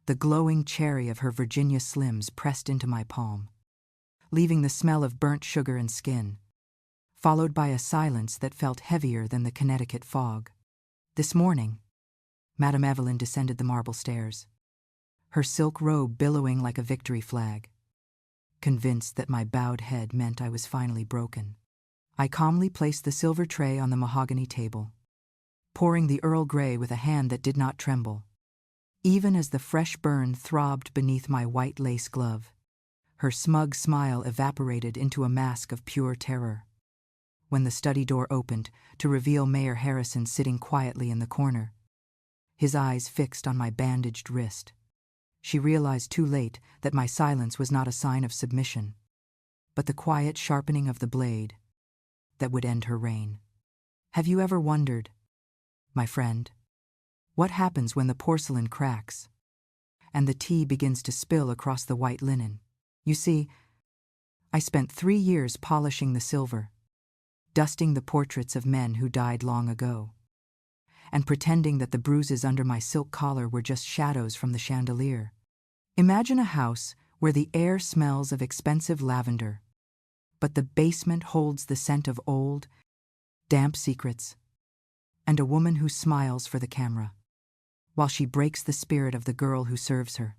the glowing cherry of her Virginia Slims pressed into my palm, leaving the smell of burnt sugar and skin, followed by a silence that felt heavier than the Connecticut fog. This morning, Madame Evelyn descended the marble stairs, her silk robe billowing like a victory flag. Convinced that my bowed head meant I was finally broken, I calmly placed the silver tray on the mahogany table, pouring the Earl Grey with a hand that did not tremble. Even as the fresh burn throbbed beneath my white lace glove, her smug smile evaporated into a mask of pure terror. When the study door opened to reveal Mayor Harrison sitting quietly in the corner, his eyes fixed on my bandaged wrist, she realized too late that my silence was not a sign of submission, but the quiet sharpening of the blade that would end her reign. Have you ever wondered, my friend, what happens when the porcelain cracks and the tea begins to spill across the white linen? You see, I spent 3 years polishing the silver, dusting the portraits of men who died long ago, and pretending that the bruises under my silk collar were just shadows from the chandelier. Imagine a house where the air smells of expensive lavender, but the basement holds the scent of old, damp secrets, and a woman who smiles for the camera, while she breaks the spirit of the girl who serves her.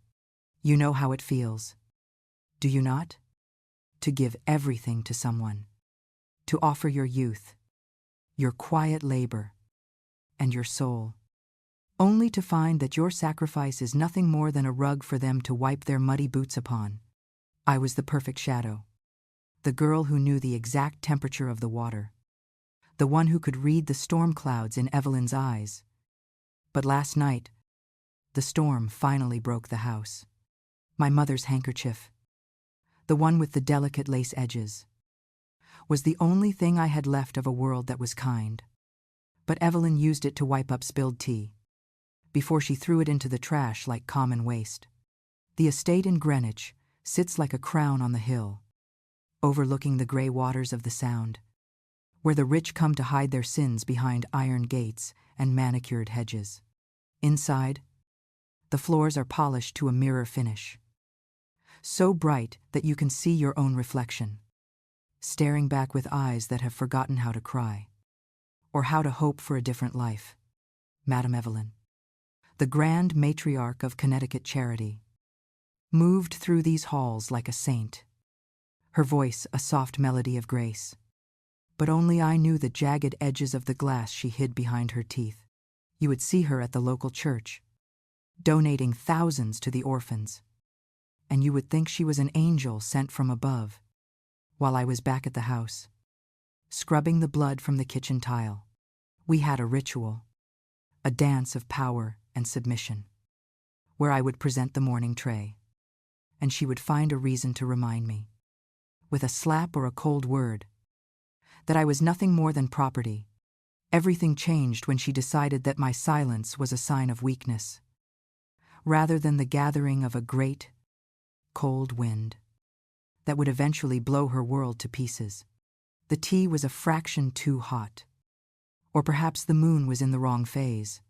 You know how it feels, do you not? To give everything to someone, to offer your youth, your quiet labor, and your soul, only to find that your sacrifice is nothing more than a rug for them to wipe their muddy boots upon. I was the perfect shadow, the girl who knew the exact temperature of the water, the one who could read the storm clouds in Evelyn's eyes. But last night, the storm finally broke the house. My mother's handkerchief, the one with the delicate lace edges, was the only thing I had left of a world that was kind. But Evelyn used it to wipe up spilled tea, before she threw it into the trash like common waste. The estate in Greenwich sits like a crown on the hill, overlooking the gray waters of the Sound, where the rich come to hide their sins behind iron gates and manicured hedges. Inside, the floors are polished to a mirror finish, so bright that you can see your own reflection, staring back with eyes that have forgotten how to cry, or how to hope for a different life. Madame Evelyn, the grand matriarch of Connecticut charity, moved through these halls like a saint, her voice a soft melody of grace. But only I knew the jagged edges of the glass she hid behind her teeth. You would see her at the local church, donating thousands to the orphans, and you would think she was an angel sent from above, while I was back at the house, scrubbing the blood from the kitchen tile. We had a ritual, a dance of power and submission, where I would present the morning tray, and she would find a reason to remind me, with a slap or a cold word, that I was nothing more than property. Everything changed when she decided that my silence was a sign of weakness, rather than the gathering of a great, cold wind that would eventually blow her world to pieces. The tea was a fraction too hot, or perhaps the moon was in the wrong phase.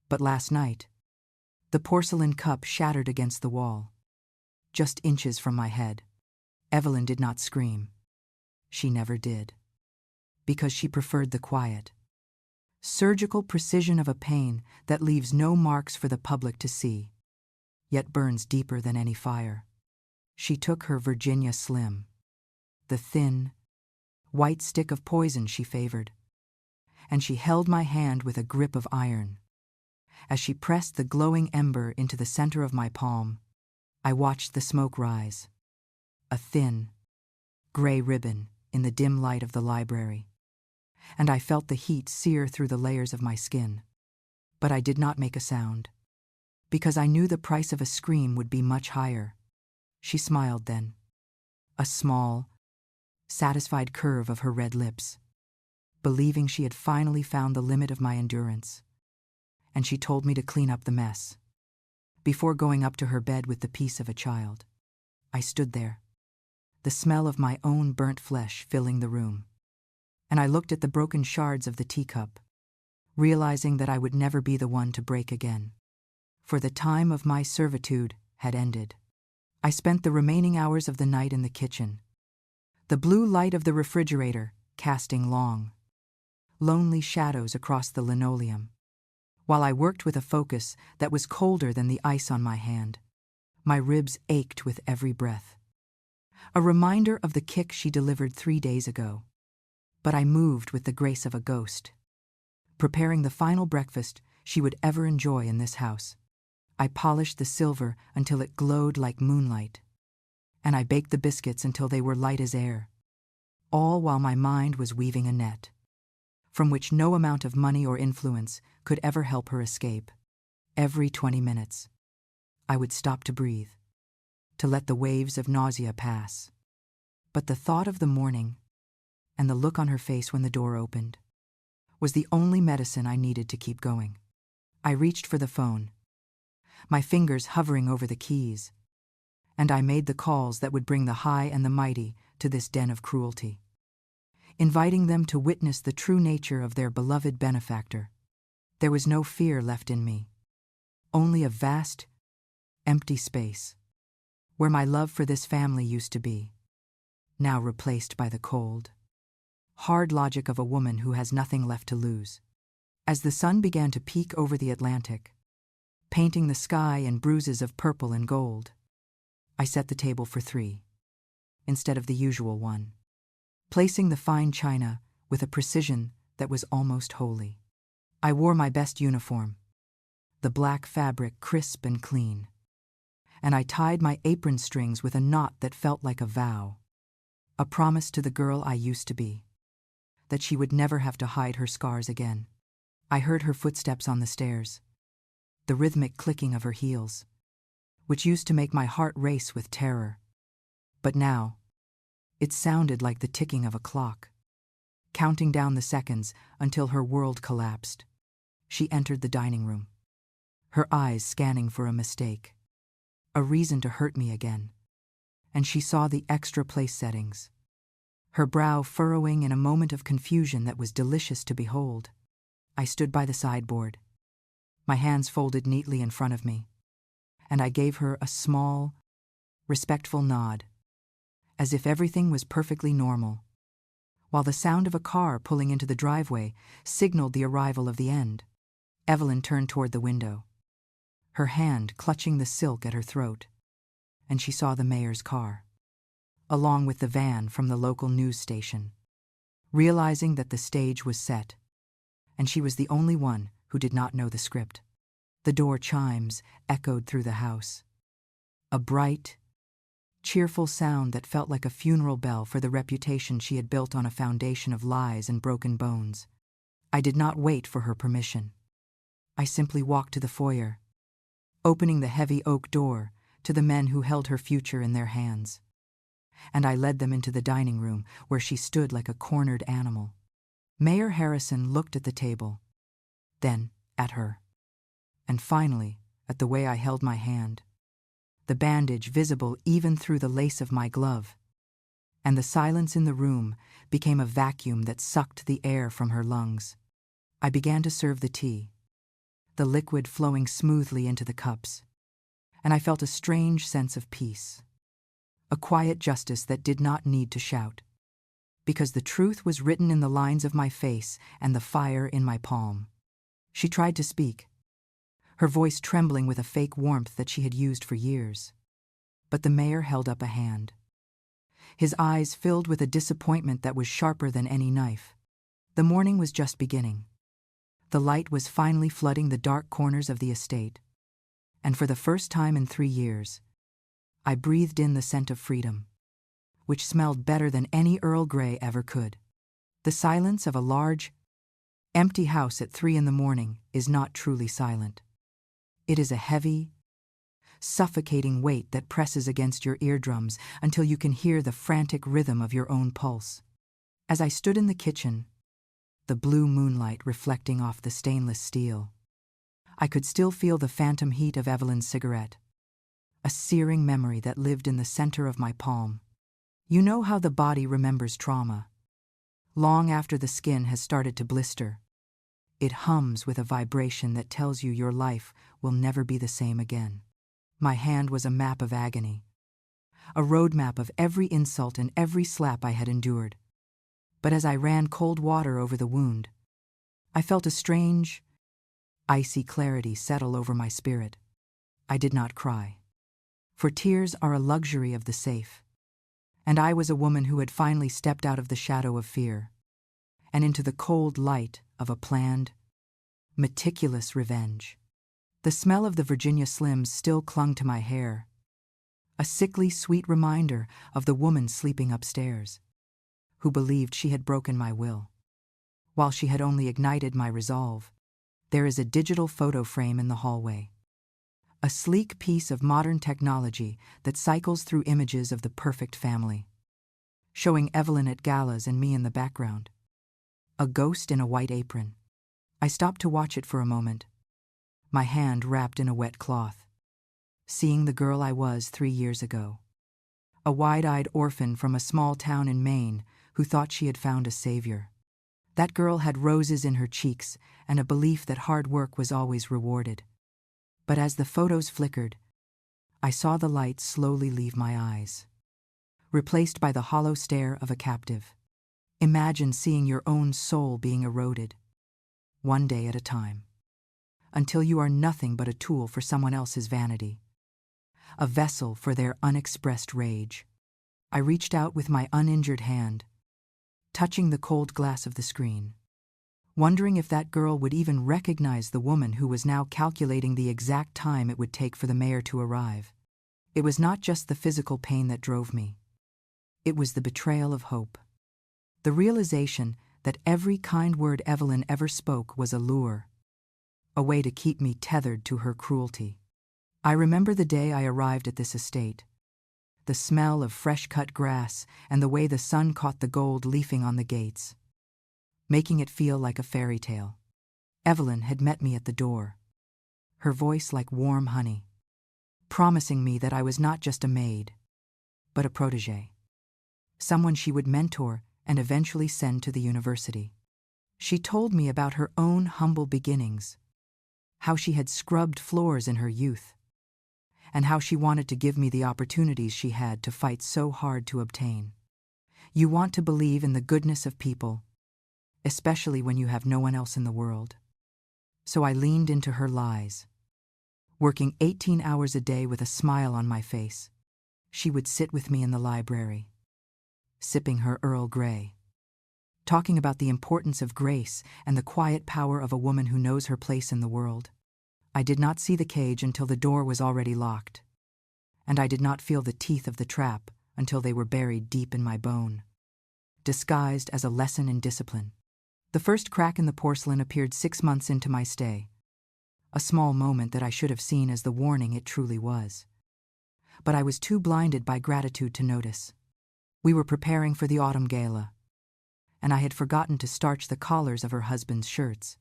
But last night, the porcelain cup shattered against the wall, just inches from my head. Evelyn did not scream. She never did, because she preferred the quiet, surgical precision of a pain that leaves no marks for the public to see, yet burns deeper than any fire. She took her Virginia Slim, the thin, white stick of poison she favored, and she held my hand with a grip of iron. As she pressed the glowing ember into the center of my palm, I watched the smoke rise, a thin, gray ribbon in the dim light of the library, and I felt the heat sear through the layers of my skin. But I did not make a sound, because I knew the price of a scream would be much higher. She smiled then, a small, satisfied curve of her red lips, believing she had finally found the limit of my endurance, and she told me to clean up the mess, before going up to her bed with the peace of a child. I stood there, the smell of my own burnt flesh filling the room, and I looked at the broken shards of the teacup, realizing that I would never be the one to break again. for the time of my servitude had ended. I spent the remaining hours of the night in the kitchen, the blue light of the refrigerator casting long, lonely shadows across the linoleum, while I worked with a focus that was colder than the ice on my hand. My ribs ached with every breath. A reminder of the kick she delivered 3 days ago. But I moved with the grace of a ghost, preparing the final breakfast she would ever enjoy in this house. I polished the silver until it glowed like moonlight, and I baked the biscuits until they were light as air, all while my mind was weaving a net, from which no amount of money or influence could ever help her escape. Every 20 minutes, I would stop to breathe, to let the waves of nausea pass. But the thought of the morning, and the look on her face when the door opened, was the only medicine I needed to keep going. I reached for the phone, my fingers hovering over the keys, and I made the calls that would bring the high and the mighty to this den of cruelty, inviting them to witness the true nature of their beloved benefactor. There was no fear left in me, only a vast, empty space, where my love for this family used to be, now replaced by the cold, hard logic of a woman who has nothing left to lose. As the sun began to peek over the Atlantic, painting the sky in bruises of purple and gold, I set the table for 3, instead of the usual one, placing the fine china with a precision that was almost holy. I wore my best uniform, the black fabric crisp and clean, and I tied my apron strings with a knot that felt like a vow, a promise to the girl I used to be, that she would never have to hide her scars again. I heard her footsteps on the stairs, the rhythmic clicking of her heels, which used to make my heart race with terror. But now, it sounded like the ticking of a clock, counting down the seconds until her world collapsed. She entered the dining room, her eyes scanning for a mistake, a reason to hurt me again, and she saw the extra place settings, her brow furrowing in a moment of confusion that was delicious to behold. I stood by the sideboard, my hands folded neatly in front of me, and I gave her a small, respectful nod, as if everything was perfectly normal, while the sound of a car pulling into the driveway signaled the arrival of the end. Evelyn turned toward the window, her hand clutching the silk at her throat, and she saw the mayor's car, along with the van from the local news station. Realizing that the stage was set, and she was the only one who did not know the script, the door chimes echoed through the house, a bright, cheerful sound that felt like a funeral bell for the reputation she had built on a foundation of lies and broken bones. I did not wait for her permission. I simply walked to the foyer, opening the heavy oak door to the men who held her future in their hands, and I led them into the dining room where she stood like a cornered animal. Mayor Harrison looked at the table, then at her, and finally at the way I held my hand, the bandage visible even through the lace of my glove, and the silence in the room became a vacuum that sucked the air from her lungs. I began to serve the tea, the liquid flowing smoothly into the cups, and I felt a strange sense of peace, a quiet justice that did not need to shout, because the truth was written in the lines of my face and the fire in my palm. She tried to speak, her voice trembling with a fake warmth that she had used for years, but the mayor held up a hand, his eyes filled with a disappointment that was sharper than any knife. The morning was just beginning. The light was finally flooding the dark corners of the estate, and for the first time in 3 years, I breathed in the scent of freedom, which smelled better than any Earl Grey ever could. The silence of a large, empty house at 3 a.m. is not truly silent. It is a heavy, suffocating weight that presses against your eardrums until you can hear the frantic rhythm of your own pulse. As I stood in the kitchen, the blue moonlight reflecting off the stainless steel, I could still feel the phantom heat of Evelyn's cigarette, a searing memory that lived in the center of my palm. You know how the body remembers trauma, long after the skin has started to blister. It hums with a vibration that tells you your life will never be the same again. My hand was a map of agony, a roadmap of every insult and every slap I had endured. But as I ran cold water over the wound, I felt a strange, icy clarity settle over my spirit. I did not cry, for tears are a luxury of the safe. And I was a woman who had finally stepped out of the shadow of fear and into the cold light of a planned, meticulous revenge. The smell of the Virginia Slims still clung to my hair, a sickly sweet reminder of the woman sleeping upstairs, who believed she had broken my will, while she had only ignited my resolve. There is a digital photo frame in the hallway, a sleek piece of modern technology that cycles through images of the perfect family, showing Evelyn at galas and me in the background, a ghost in a white apron. I stopped to watch it for a moment, my hand wrapped in a wet cloth, seeing the girl I was 3 years ago, a wide-eyed orphan from a small town in Maine who thought she had found a savior. That girl had roses in her cheeks and a belief that hard work was always rewarded. But as the photos flickered, I saw the light slowly leave my eyes, replaced by the hollow stare of a captive. Imagine seeing your own soul being eroded, one day at a time, until you are nothing but a tool for someone else's vanity, a vessel for their unexpressed rage. I reached out with my uninjured hand, touching the cold glass of the screen, wondering if that girl would even recognize the woman who was now calculating the exact time it would take for the mayor to arrive. It was not just the physical pain that drove me. It was the betrayal of hope. The realization that every kind word Evelyn ever spoke was a lure, a way to keep me tethered to her cruelty. I remember the day I arrived at this estate, the smell of fresh-cut grass and the way the sun caught the gold leafing on the gates, making it feel like a fairy tale. Evelyn had met me at the door, her voice like warm honey, promising me that I was not just a maid, but a protégé, someone she would mentor and eventually send to the university. She told me about her own humble beginnings, how she had scrubbed floors in her youth, and how she wanted to give me the opportunities she had to fight so hard to obtain. You want to believe in the goodness of people, especially when you have no one else in the world. So I leaned into her lies, working 18 hours a day with a smile on my face. She would sit with me in the library, sipping her Earl Grey, talking about the importance of grace and the quiet power of a woman who knows her place in the world. I did not see the cage until the door was already locked, and I did not feel the teeth of the trap until they were buried deep in my bone, disguised as a lesson in discipline. The first crack in the porcelain appeared 6 months into my stay, a small moment that I should have seen as the warning it truly was. But I was too blinded by gratitude to notice. We were preparing for the autumn gala, and I had forgotten to starch the collars of her husband's shirts.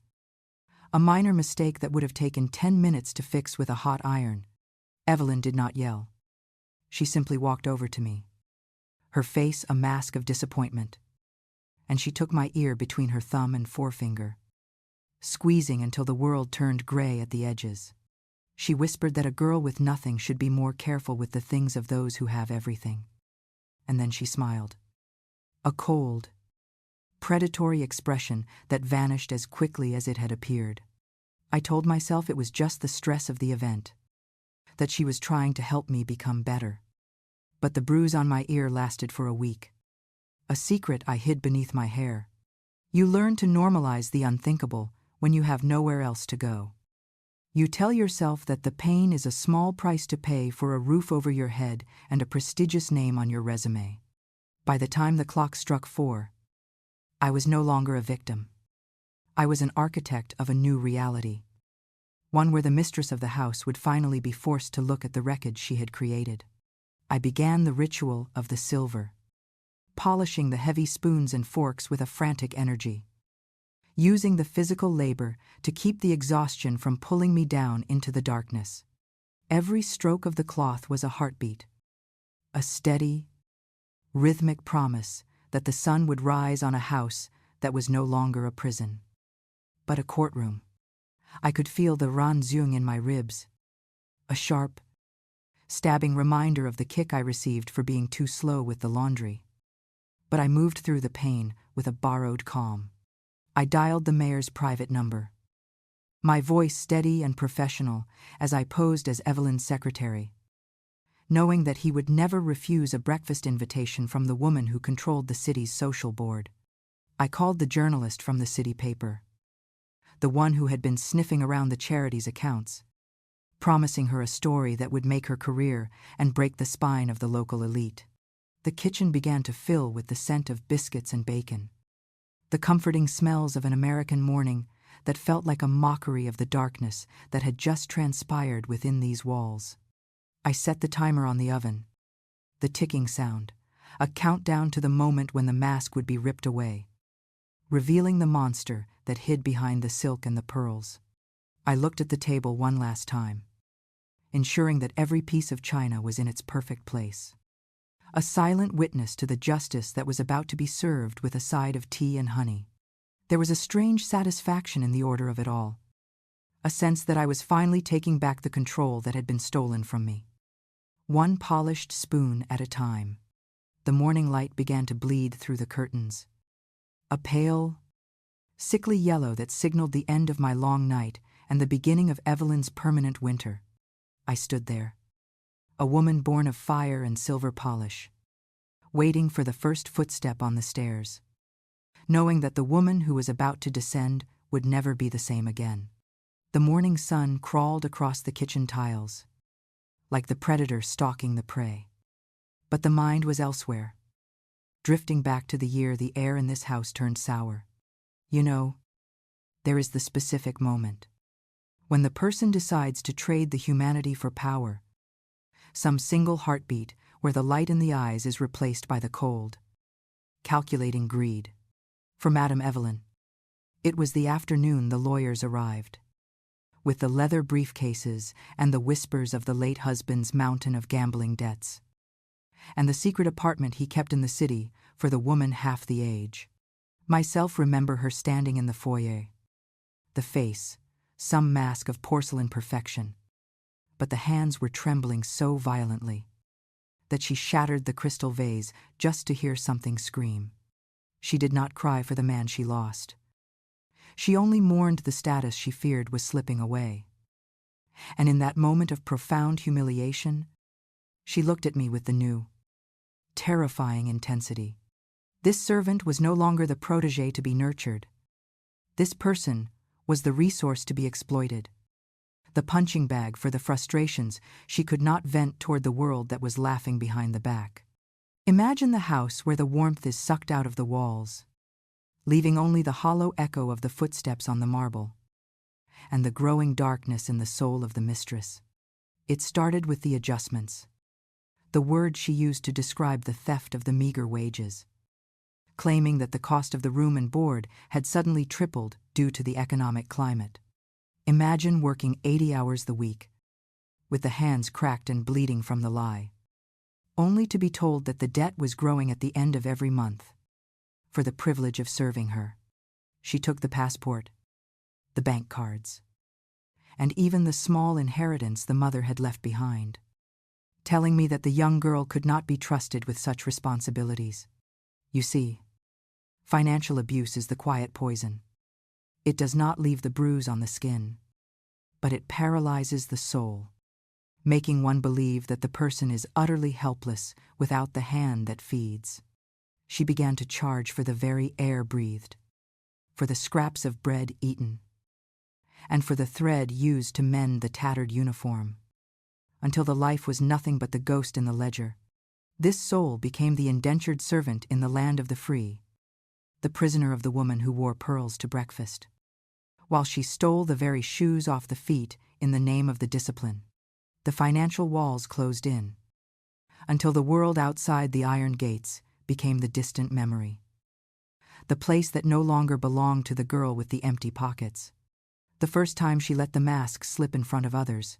A minor mistake that would have taken 10 minutes to fix with a hot iron. Evelyn did not yell. She simply walked over to me, her face a mask of disappointment, and she took my ear between her thumb and forefinger, squeezing until the world turned gray at the edges. She whispered that a girl with nothing should be more careful with the things of those who have everything. And then she smiled, a cold, predatory expression that vanished as quickly as it had appeared. I told myself it was just the stress of the event, that she was trying to help me become better. But the bruise on my ear lasted for a week, a secret I hid beneath my hair. You learn to normalize the unthinkable when you have nowhere else to go. You tell yourself that the pain is a small price to pay for a roof over your head and a prestigious name on your resume. By the time the clock struck 4, I was no longer a victim. I was an architect of a new reality, one where the mistress of the house would finally be forced to look at the wreckage she had created. I began the ritual of the silver, polishing the heavy spoons and forks with a frantic energy, using the physical labor to keep the exhaustion from pulling me down into the darkness. Every stroke of the cloth was a heartbeat, a steady, rhythmic promise that the sun would rise on a house that was no longer a prison. but a courtroom. I could feel the ranzung in my ribs, a sharp, stabbing reminder of the kick I received for being too slow with the laundry. But I moved through the pain with a borrowed calm. I dialed the mayor's private number, my voice steady and professional as I posed as Evelyn's secretary, knowing that he would never refuse a breakfast invitation from the woman who controlled the city's social board. I called the journalist from the city paper, the one who had been sniffing around the charity's accounts, promising her a story that would make her career and break the spine of the local elite. The kitchen began to fill with the scent of biscuits and bacon, the comforting smells of an American morning that felt like a mockery of the darkness that had just transpired within these walls. I set the timer on the oven, the ticking sound, a countdown to the moment when the mask would be ripped away, revealing the monster that hid behind the silk and the pearls. I looked at the table one last time, ensuring that every piece of china was in its perfect place. A silent witness to the justice that was about to be served with a side of tea and honey. There was a strange satisfaction in the order of it all, a sense that I was finally taking back the control that had been stolen from me. One polished spoon at a time, the morning light began to bleed through the curtains. A pale, sickly yellow that signaled the end of my long night and the beginning of Evelyn's permanent winter. I stood there, a woman born of fire and silver polish, waiting for the first footstep on the stairs, knowing that the woman who was about to descend would never be the same again. The morning sun crawled across the kitchen tiles, like the predator stalking the prey. But the mind was elsewhere, drifting back to the year the air in this house turned sour. You know, there is the specific moment, when the person decides to trade the humanity for power, some single heartbeat where the light in the eyes is replaced by the cold, calculating greed. For Madame Evelyn, it was the afternoon the lawyers arrived, with the leather briefcases and the whispers of the late husband's mountain of gambling debts, and the secret apartment he kept in the city for the woman half the age. Myself remember her standing in the foyer, the face, some mask of porcelain perfection, but the hands were trembling so violently that she shattered the crystal vase just to hear something scream. She did not cry for the man she lost. She only mourned the status she feared was slipping away. And in that moment of profound humiliation, she looked at me with the new, terrifying intensity. This servant was no longer the protégé to be nurtured. This person was the resource to be exploited, the punching bag for the frustrations she could not vent toward the world that was laughing behind the back. Imagine the house where the warmth is sucked out of the walls, leaving only the hollow echo of the footsteps on the marble, and the growing darkness in the soul of the mistress. It started with the adjustments, the word she used to describe the theft of the meager wages, claiming that the cost of the room and board had suddenly tripled due to the economic climate. Imagine working 80 hours the week, with the hands cracked and bleeding from the lie, only to be told that the debt was growing at the end of every month. For the privilege of serving her, she took the passport, the bank cards, and even the small inheritance the mother had left behind, telling me that the young girl could not be trusted with such responsibilities. You see, financial abuse is the quiet poison. It does not leave the bruise on the skin, but it paralyzes the soul, making one believe that the person is utterly helpless without the hand that feeds. She began to charge for the very air breathed, for the scraps of bread eaten, and for the thread used to mend the tattered uniform, until the life was nothing but the ghost in the ledger. This soul became the indentured servant in the land of the free, the prisoner of the woman who wore pearls to breakfast, while she stole the very shoes off the feet in the name of the discipline. The financial walls closed in, until the world outside the iron gates became the distant memory, the place that no longer belonged to the girl with the empty pockets. The first time she let the mask slip in front of others,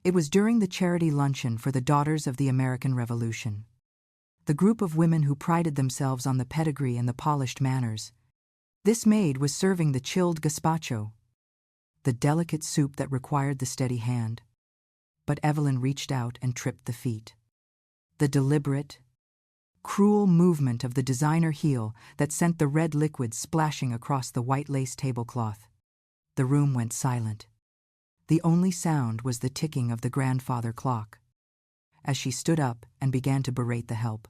it was during the charity luncheon for the Daughters of the American Revolution, the group of women who prided themselves on the pedigree and the polished manners. This maid was serving the chilled gazpacho, the delicate soup that required the steady hand. But Evelyn reached out and tripped the feet. The deliberate, cruel movement of the designer heel that sent the red liquid splashing across the white lace tablecloth. The room went silent. The only sound was the ticking of the grandfather clock. As she stood up and began to berate the help.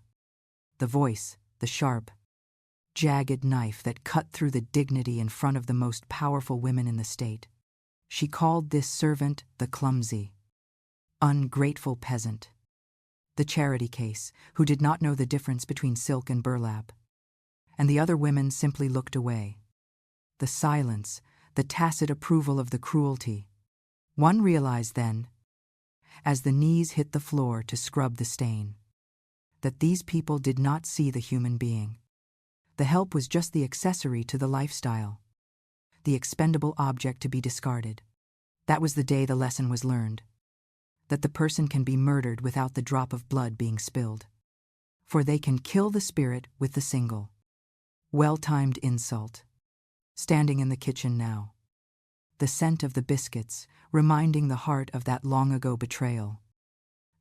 The voice, the sharp, jagged knife that cut through the dignity in front of the most powerful women in the state. She called this servant the clumsy, ungrateful peasant. The charity case, who did not know the difference between silk and burlap. And the other women simply looked away. The silence, the tacit approval of the cruelty. One realized then, as the knees hit the floor to scrub the stain, that these people did not see the human being. The help was just the accessory to the lifestyle, the expendable object to be discarded. That was the day the lesson was learned, that the person can be murdered without the drop of blood being spilled. For they can kill the spirit with the single, well-timed insult. Standing in the kitchen now, the scent of the biscuits reminding the heart of that long-ago betrayal.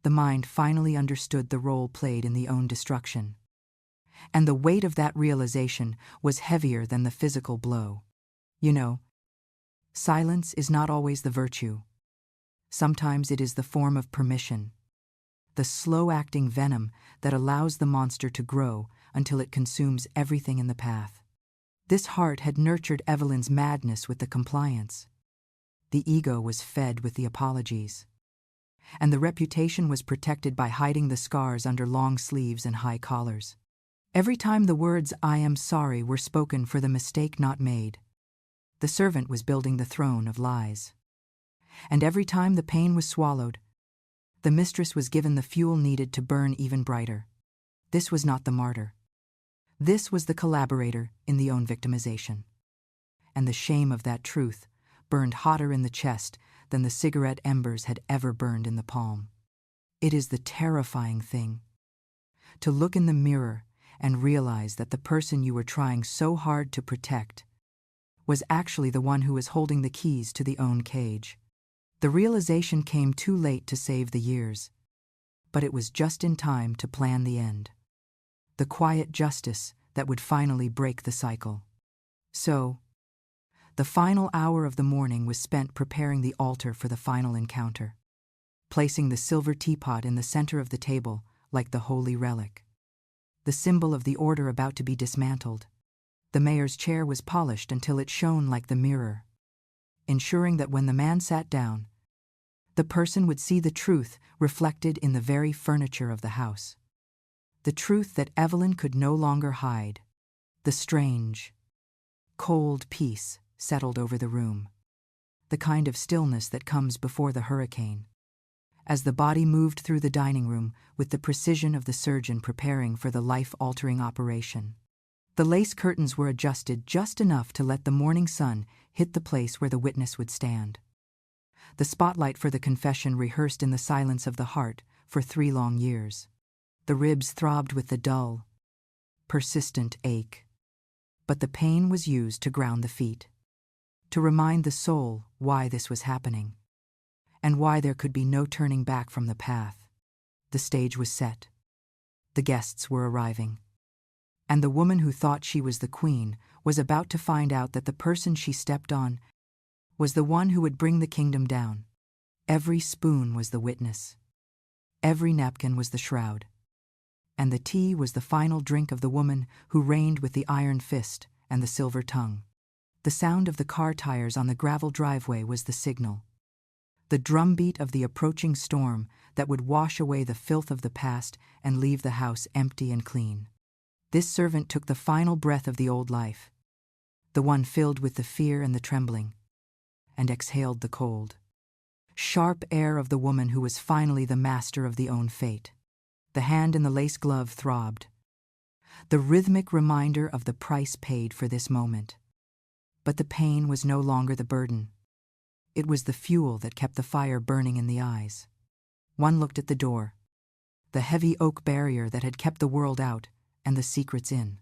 The mind finally understood the role played in the own destruction. And the weight of that realization was heavier than the physical blow. You know, silence is not always the virtue. Sometimes it is the form of permission, the slow-acting venom that allows the monster to grow until it consumes everything in the path. This heart had nurtured Evelyn's madness with the compliance. The ego was fed with the apologies. And the reputation was protected by hiding the scars under long sleeves and high collars. Every time the words "I am sorry" were spoken for the mistake not made, the servant was building the throne of lies. And every time the pain was swallowed, the mistress was given the fuel needed to burn even brighter. This was not the martyr. This was the collaborator in the own victimization. And the shame of that truth burned hotter in the chest than the cigarette embers had ever burned in the palm. It is the terrifying thing, to look in the mirror and realize that the person you were trying so hard to protect was actually the one who was holding the keys to the own cage. The realization came too late to save the years, but it was just in time to plan the end. The quiet justice that would finally break the cycle. So, the final hour of the morning was spent preparing the altar for the final encounter, placing the silver teapot in the center of the table like the holy relic, the symbol of the order about to be dismantled. The mayor's chair was polished until it shone like the mirror, ensuring that when the man sat down, the person would see the truth reflected in the very furniture of the house. The truth that Evelyn could no longer hide. The strange, cold peace settled over the room, the kind of stillness that comes before the hurricane. As the body moved through the dining room with the precision of the surgeon preparing for the life-altering operation. The lace curtains were adjusted just enough to let the morning sun hit the place where the witness would stand. The spotlight for the confession rehearsed in the silence of the heart for 3 long years. The ribs throbbed with the dull, persistent ache. But the pain was used to ground the feet, to remind the soul why this was happening, and why there could be no turning back from the path. The stage was set. The guests were arriving. And the woman who thought she was the queen was about to find out that the person she stepped on was the one who would bring the kingdom down. Every spoon was the witness. Every napkin was the shroud. And the tea was the final drink of the woman who reigned with the iron fist and the silver tongue. The sound of the car tires on the gravel driveway was the signal. The drumbeat of the approaching storm that would wash away the filth of the past and leave the house empty and clean. This servant took the final breath of the old life, the one filled with the fear and the trembling, and exhaled the cold, sharp air of the woman who was finally the master of the own fate. The hand in the lace glove throbbed, the rhythmic reminder of the price paid for this moment. But the pain was no longer the burden. It was the fuel that kept the fire burning in the eyes. One looked at the door, the heavy oak barrier that had kept the world out and the secrets in,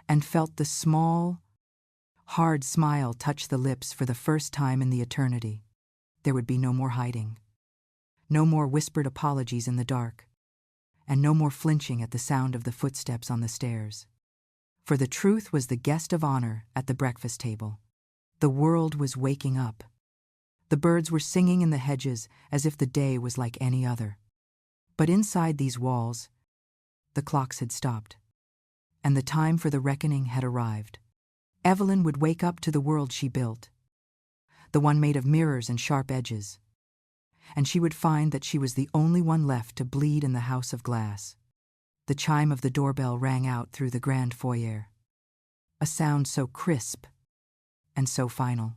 and felt the small, hard smile touched the lips for the first time in the eternity. There would be no more hiding. No more whispered apologies in the dark. And no more flinching at the sound of the footsteps on the stairs. For the truth was the guest of honor at the breakfast table. The world was waking up. The birds were singing in the hedges as if the day was like any other. But inside these walls, the clocks had stopped. And the time for the reckoning had arrived. Evelyn would wake up to the world she built. The one made of mirrors and sharp edges. And she would find that she was the only one left to bleed in the house of glass. The chime of the doorbell rang out through the grand foyer. A sound so crisp and so final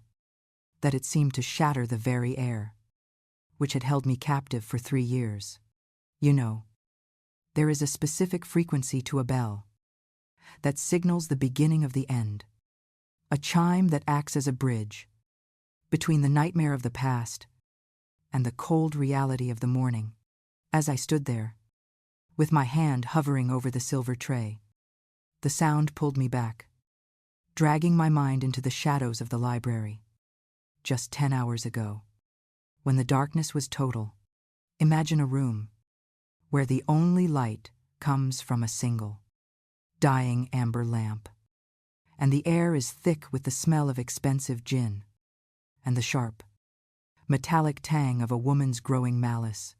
that it seemed to shatter the very air, which had held me captive for 3 years. You know, there is a specific frequency to a bell that signals the beginning of the end, a chime that acts as a bridge between the nightmare of the past and the cold reality of the morning. As I stood there, with my hand hovering over the silver tray, the sound pulled me back, dragging my mind into the shadows of the library. Just 10 hours ago, when the darkness was total, imagine a room where the only light comes from a single, dying amber lamp, and the air is thick with the smell of expensive gin, and the sharp, metallic tang of a woman's growing malice.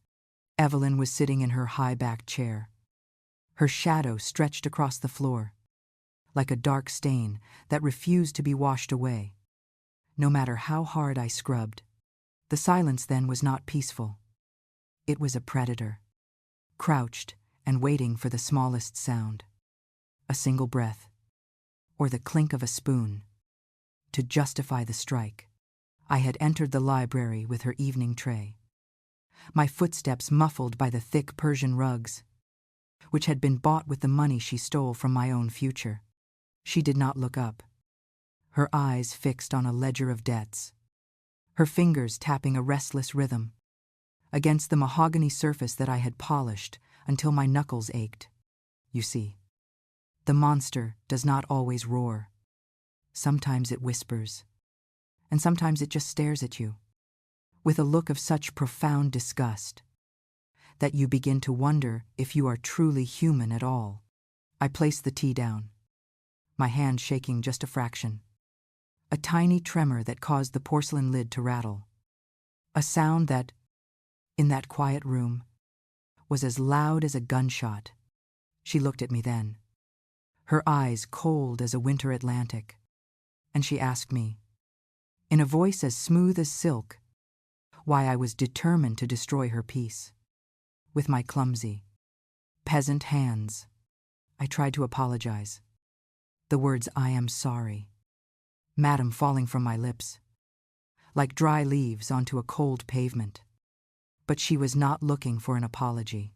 Evelyn was sitting in her high-backed chair, her shadow stretched across the floor, like a dark stain that refused to be washed away. No matter how hard I scrubbed, the silence then was not peaceful. It was a predator, crouched and waiting for the smallest sound, a single breath, or the clink of a spoon, to justify the strike. I had entered the library with her evening tray, my footsteps muffled by the thick Persian rugs, which had been bought with the money she stole from my own future. She did not look up, her eyes fixed on a ledger of debts, her fingers tapping a restless rhythm against the mahogany surface that I had polished until my knuckles ached. You see, the monster does not always roar. Sometimes it whispers, and sometimes it just stares at you, with a look of such profound disgust that you begin to wonder if you are truly human at all. I placed the tea down, my hand shaking just a fraction. A tiny tremor that caused the porcelain lid to rattle. A sound that, in that quiet room, was as loud as a gunshot. She looked at me then, her eyes cold as a winter Atlantic, and she asked me, in a voice as smooth as silk, why I was determined to destroy her peace. With my clumsy, peasant hands, I tried to apologize. The words, "I am sorry," madam, falling from my lips, like dry leaves onto a cold pavement. But she was not looking for an apology.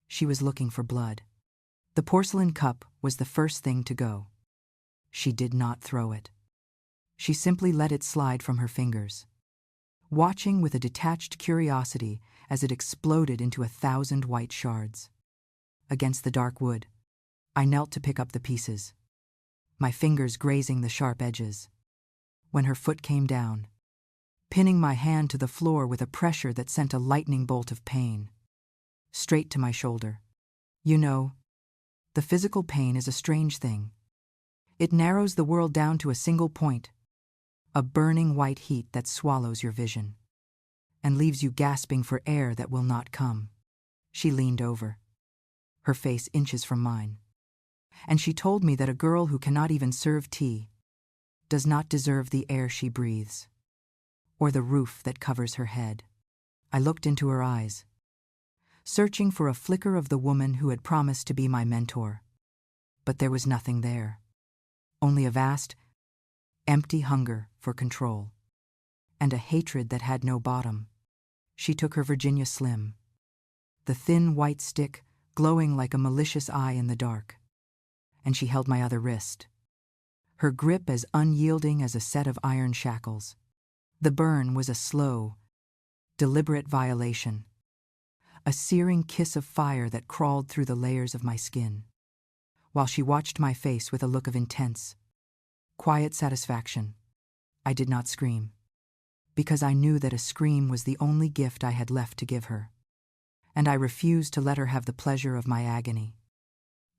She was looking for blood. The porcelain cup was the first thing to go. She did not throw it. She simply let it slide from her fingers, watching with a detached curiosity as it exploded into 1,000 white shards. Against the dark wood, I knelt to pick up the pieces, my fingers grazing the sharp edges, when her foot came down, pinning my hand to the floor with a pressure that sent a lightning bolt of pain, straight to my shoulder. You know, the physical pain is a strange thing. It narrows the world down to a single point, a burning white heat that swallows your vision, and leaves you gasping for air that will not come. She leaned over, her face inches from mine, and she told me that a girl who cannot even serve tea does not deserve the air she breathes, or the roof that covers her head. I looked into her eyes, searching for a flicker of the woman who had promised to be my mentor. But there was nothing there, only a vast, empty hunger for control, and a hatred that had no bottom. She took her Virginia Slim, the thin white stick glowing like a malicious eye in the dark, and she held my other wrist, her grip as unyielding as a set of iron shackles. The burn was a slow, deliberate violation, a searing kiss of fire that crawled through the layers of my skin, while she watched my face with a look of intense, quiet satisfaction. I did not scream, because I knew that a scream was the only gift I had left to give her, and I refused to let her have the pleasure of my agony,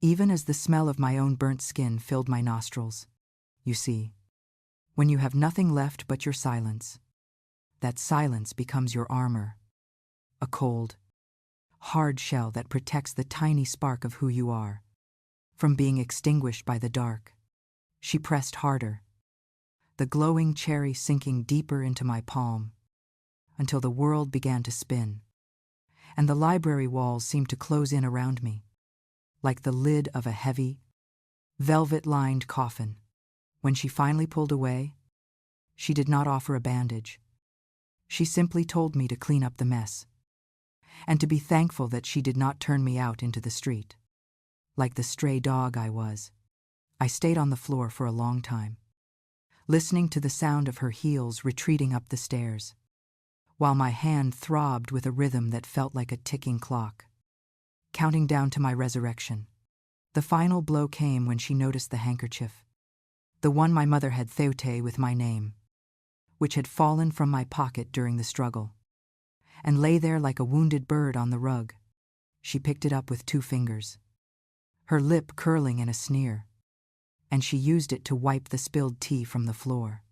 even as the smell of my own burnt skin filled my nostrils. You see, when you have nothing left but your silence, that silence becomes your armor, a cold, hard shell that protects the tiny spark of who you are from being extinguished by the dark. She pressed harder, the glowing cherry sinking deeper into my palm, until the world began to spin, and the library walls seemed to close in around me, like the lid of a heavy, velvet-lined coffin. When she finally pulled away, she did not offer a bandage. She simply told me to clean up the mess, and to be thankful that she did not turn me out into the street. Like the stray dog I was, I stayed on the floor for a long time, listening to the sound of her heels retreating up the stairs, while my hand throbbed with a rhythm that felt like a ticking clock, counting down to my resurrection. The final blow came when she noticed the handkerchief, the one my mother had theute with my name, which had fallen from my pocket during the struggle, and lay there like a wounded bird on the rug. She picked it up with 2 fingers, her lip curling in a sneer, and she used it to wipe the spilled tea from the floor,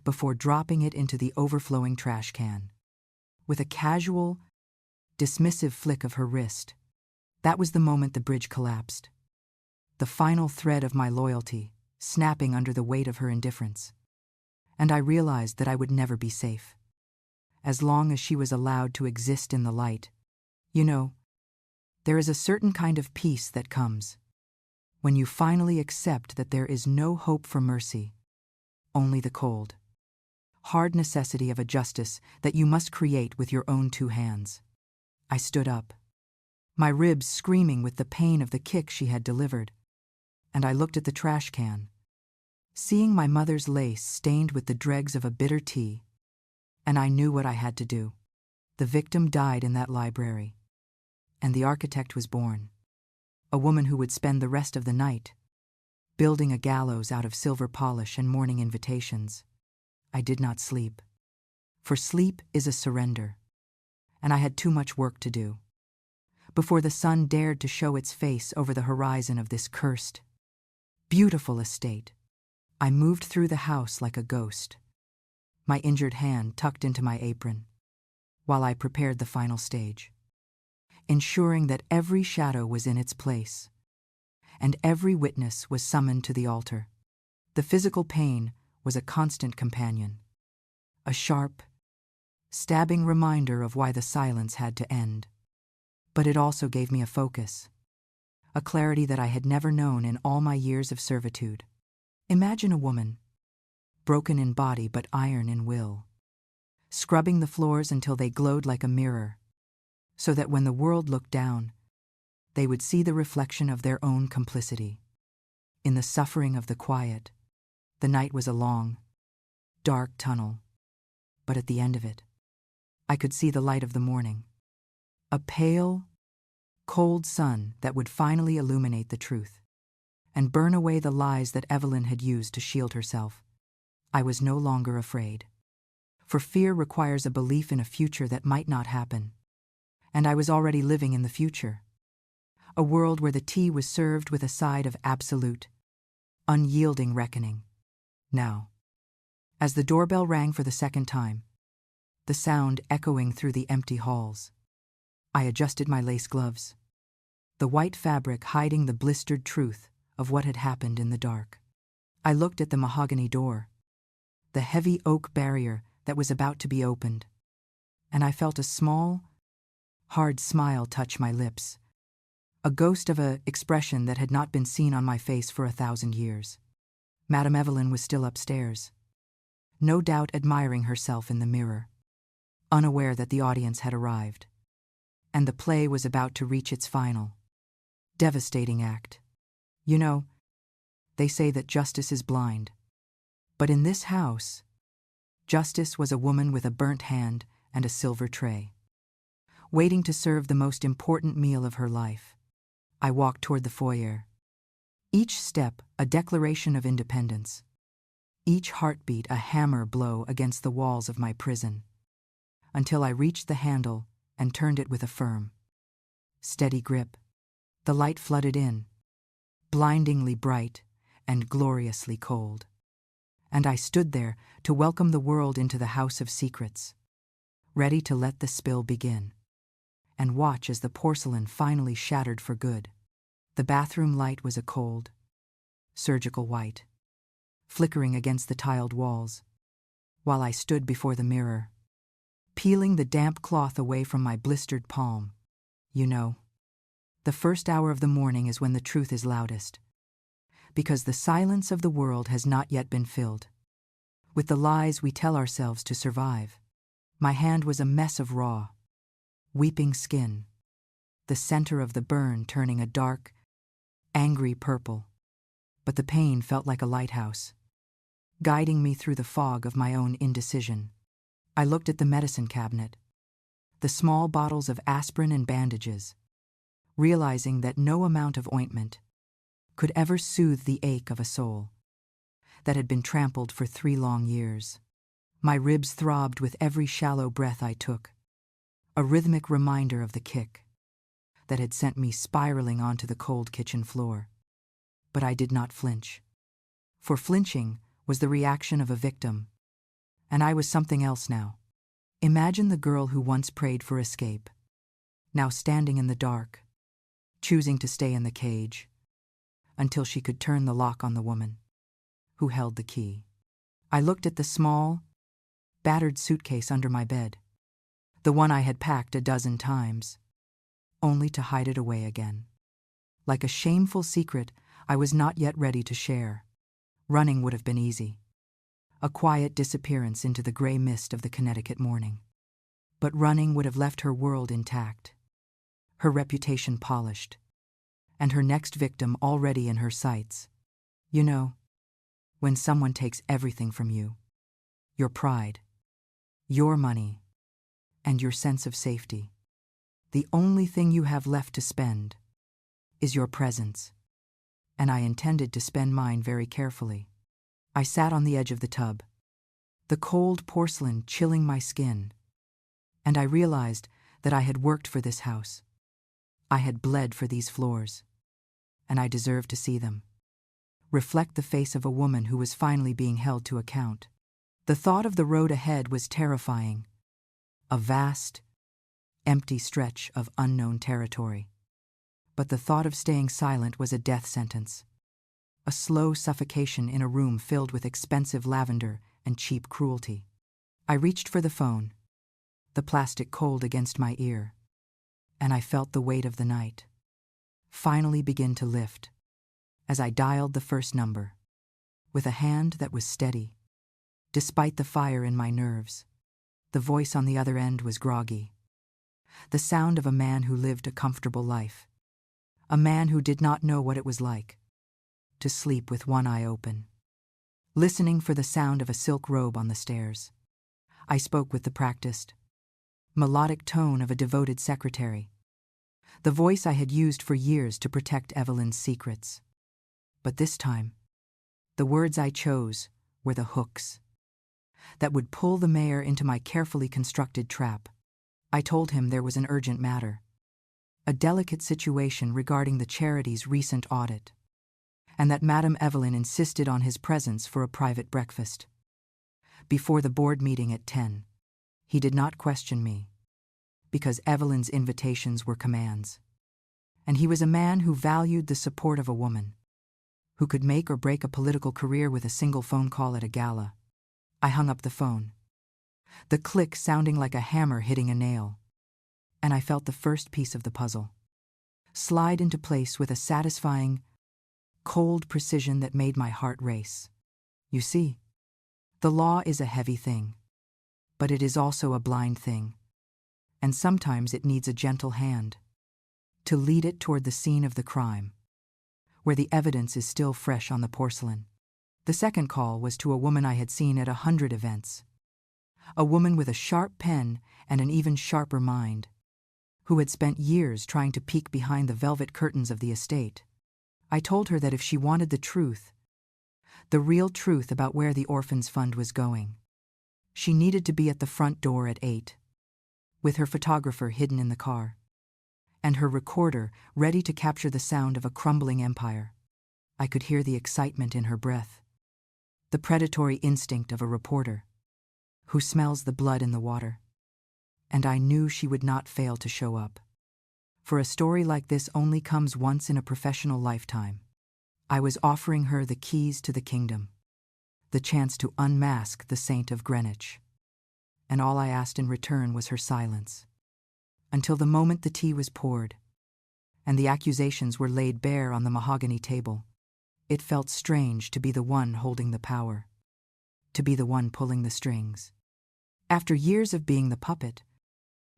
before dropping it into the overflowing trash can. With a casual, dismissive flick of her wrist, that was the moment the bridge collapsed, the final thread of my loyalty snapping under the weight of her indifference. And I realized that I would never be safe, as long as she was allowed to exist in the light. You know, there is a certain kind of peace that comes when you finally accept that there is no hope for mercy, only the cold, hard necessity of a justice that you must create with your own 2 hands. I stood up, my ribs screaming with the pain of the kick she had delivered, and I looked at the trash can, seeing my mother's lace stained with the dregs of a bitter tea, and I knew what I had to do. The victim died in that library, and the architect was born, a woman who would spend the rest of the night building a gallows out of silver polish and morning invitations. I did not sleep, for sleep is a surrender, and I had too much work to do before the sun dared to show its face over the horizon of this cursed, beautiful estate. I moved through the house like a ghost, my injured hand tucked into my apron, while I prepared the final stage, ensuring that every shadow was in its place, and every witness was summoned to the altar. The physical pain was a constant companion, a sharp, stabbing reminder of why the silence had to end. But it also gave me a focus, a clarity that I had never known in all my years of servitude. Imagine a woman, broken in body but iron in will, scrubbing the floors until they glowed like a mirror, so that when the world looked down, they would see the reflection of their own complicity. In the suffering of the quiet, the night was a long, dark tunnel, but at the end of it, I could see the light of the morning, a pale, cold sun that would finally illuminate the truth and burn away the lies that Evelyn had used to shield herself. I was no longer afraid, for fear requires a belief in a future that might not happen, and I was already living in the future, a world where the tea was served with a side of absolute, unyielding reckoning. Now, as the doorbell rang for the second time, the sound echoing through the empty halls, I adjusted my lace gloves, the white fabric hiding the blistered truth of what had happened in the dark. I looked at the mahogany door, the heavy oak barrier that was about to be opened, and I felt a small, hard smile touch my lips, a ghost of an expression that had not been seen on my face for 1,000 years. Madame Evelyn was still upstairs, no doubt admiring herself in the mirror, unaware that the audience had arrived, and the play was about to reach its final, devastating act. You know, they say that justice is blind, but in this house, justice was a woman with a burnt hand and a silver tray, waiting to serve the most important meal of her life. I walked toward the foyer, each step a declaration of independence, each heartbeat a hammer blow against the walls of my prison, until I reached the handle and turned it with a firm, steady grip. The light flooded in, blindingly bright and gloriously cold. And I stood there to welcome the world into the house of secrets, ready to let the spill begin, and watch as the porcelain finally shattered for good. The bathroom light was a cold, surgical white, flickering against the tiled walls, while I stood before the mirror, peeling the damp cloth away from my blistered palm. You know, the first hour of the morning is when the truth is loudest, because the silence of the world has not yet been filled with the lies we tell ourselves to survive. My hand was a mess of raw, weeping skin, the center of the burn turning a dark, angry purple. But the pain felt like a lighthouse, guiding me through the fog of my own indecision. I looked at the medicine cabinet, the small bottles of aspirin and bandages, realizing that no amount of ointment could ever soothe the ache of a soul that had been trampled for 3 long years. My ribs throbbed with every shallow breath I took, a rhythmic reminder of the kick that had sent me spiraling onto the cold kitchen floor. But I did not flinch, for flinching was the reaction of a victim, and I was something else now. Imagine the girl who once prayed for escape, now standing in the dark, choosing to stay in the cage until she could turn the lock on the woman who held the key. I looked at the small, battered suitcase under my bed, the one I had packed a dozen times, only to hide it away again. Like a shameful secret I was not yet ready to share. Running would have been easy, a quiet disappearance into the gray mist of the Connecticut morning. But running would have left her world intact, her reputation polished, and her next victim already in her sights. You know, when someone takes everything from you, your pride, your money, and your sense of safety, the only thing you have left to spend is your presence. And I intended to spend mine very carefully. I sat on the edge of the tub, the cold porcelain chilling my skin, and I realized that I had worked for this house. I had bled for these floors, and I deserved to see them reflect the face of a woman who was finally being held to account. The thought of the road ahead was terrifying, a vast, empty stretch of unknown territory. But the thought of staying silent was a death sentence, a slow suffocation in a room filled with expensive lavender and cheap cruelty. I reached for the phone, the plastic cold against my ear, and I felt the weight of the night finally begin to lift as I dialed the first number, with a hand that was steady. Despite the fire in my nerves, the voice on the other end was groggy, the sound of a man who lived a comfortable life, a man who did not know what it was like to sleep with one eye open. Listening for the sound of a silk robe on the stairs, I spoke with the practiced, melodic tone of a devoted secretary, the voice I had used for years to protect Evelyn's secrets. But this time, the words I chose were the hooks that would pull the mayor into my carefully constructed trap. I told him there was an urgent matter, a delicate situation regarding the charity's recent audit, and that Madame Evelyn insisted on his presence for a private breakfast before the board meeting at 10. He did not question me, because Evelyn's invitations were commands, and he was a man who valued the support of a woman who could make or break a political career with a single phone call at a gala. I hung up the phone, the click sounding like a hammer hitting a nail, and I felt the first piece of the puzzle slide into place with a satisfying, cold precision that made my heart race. You see, the law is a heavy thing, but it is also a blind thing, and sometimes it needs a gentle hand to lead it toward the scene of the crime, where the evidence is still fresh on the porcelain. The second call was to a woman I had seen at 100 events, a woman with a sharp pen and an even sharper mind, who had spent years trying to peek behind the velvet curtains of the estate. I told her that if she wanted the truth, The real truth about where the orphans' fund was going. She needed to be at the front door at 8, with her photographer hidden in the car, and her recorder ready to capture the sound of a crumbling empire. I could hear the excitement in her breath, the predatory instinct of a reporter who smells the blood in the water. And I knew she would not fail to show up. For a story like this only comes once in a professional lifetime. I was offering her the keys to the kingdom, the chance to unmask the Saint of Greenwich. And all I asked in return was her silence. Until the moment the tea was poured, and the accusations were laid bare on the mahogany table, it felt strange to be the one holding the power, to be the one pulling the strings. After years of being the puppet,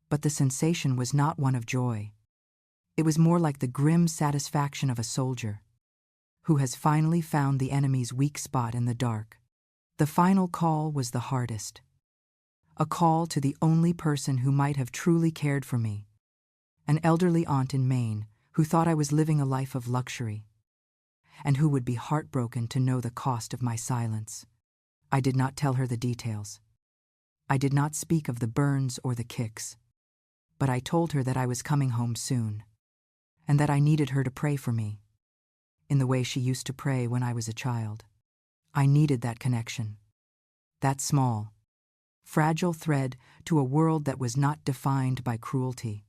but the sensation was not one of joy. It was more like the grim satisfaction of a soldier who has finally found the enemy's weak spot in the dark. The final call was the hardest. A call to the only person who might have truly cared for me, an elderly aunt in Maine who thought I was living a life of luxury, and who would be heartbroken to know the cost of my silence. I did not tell her the details. I did not speak of the burns or the kicks, but I told her that I was coming home soon, and that I needed her to pray for me, in the way she used to pray when I was a child. I needed that connection, that small, fragile thread to a world that was not defined by cruelty,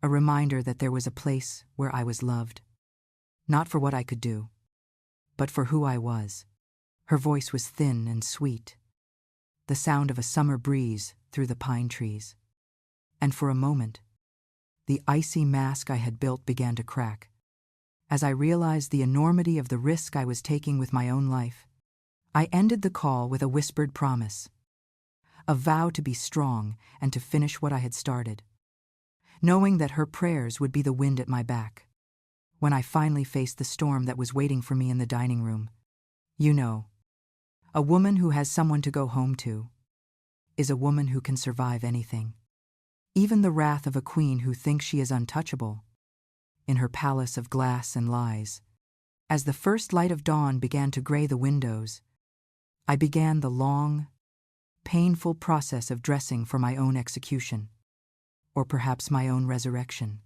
a reminder that there was a place where I was loved, not for what I could do, but for who I was. Her voice was thin and sweet, the sound of a summer breeze through the pine trees. And for a moment, the icy mask I had built began to crack. As I realized the enormity of the risk I was taking with my own life, I ended the call with a whispered promise, a vow to be strong and to finish what I had started, knowing that her prayers would be the wind at my back. When I finally faced the storm that was waiting for me in the dining room, you know, a woman who has someone to go home to is a woman who can survive anything, even the wrath of a queen who thinks she is untouchable in her palace of glass and lies. As the first light of dawn began to gray the windows, I began the long, painful process of dressing for my own execution, or perhaps my own resurrection,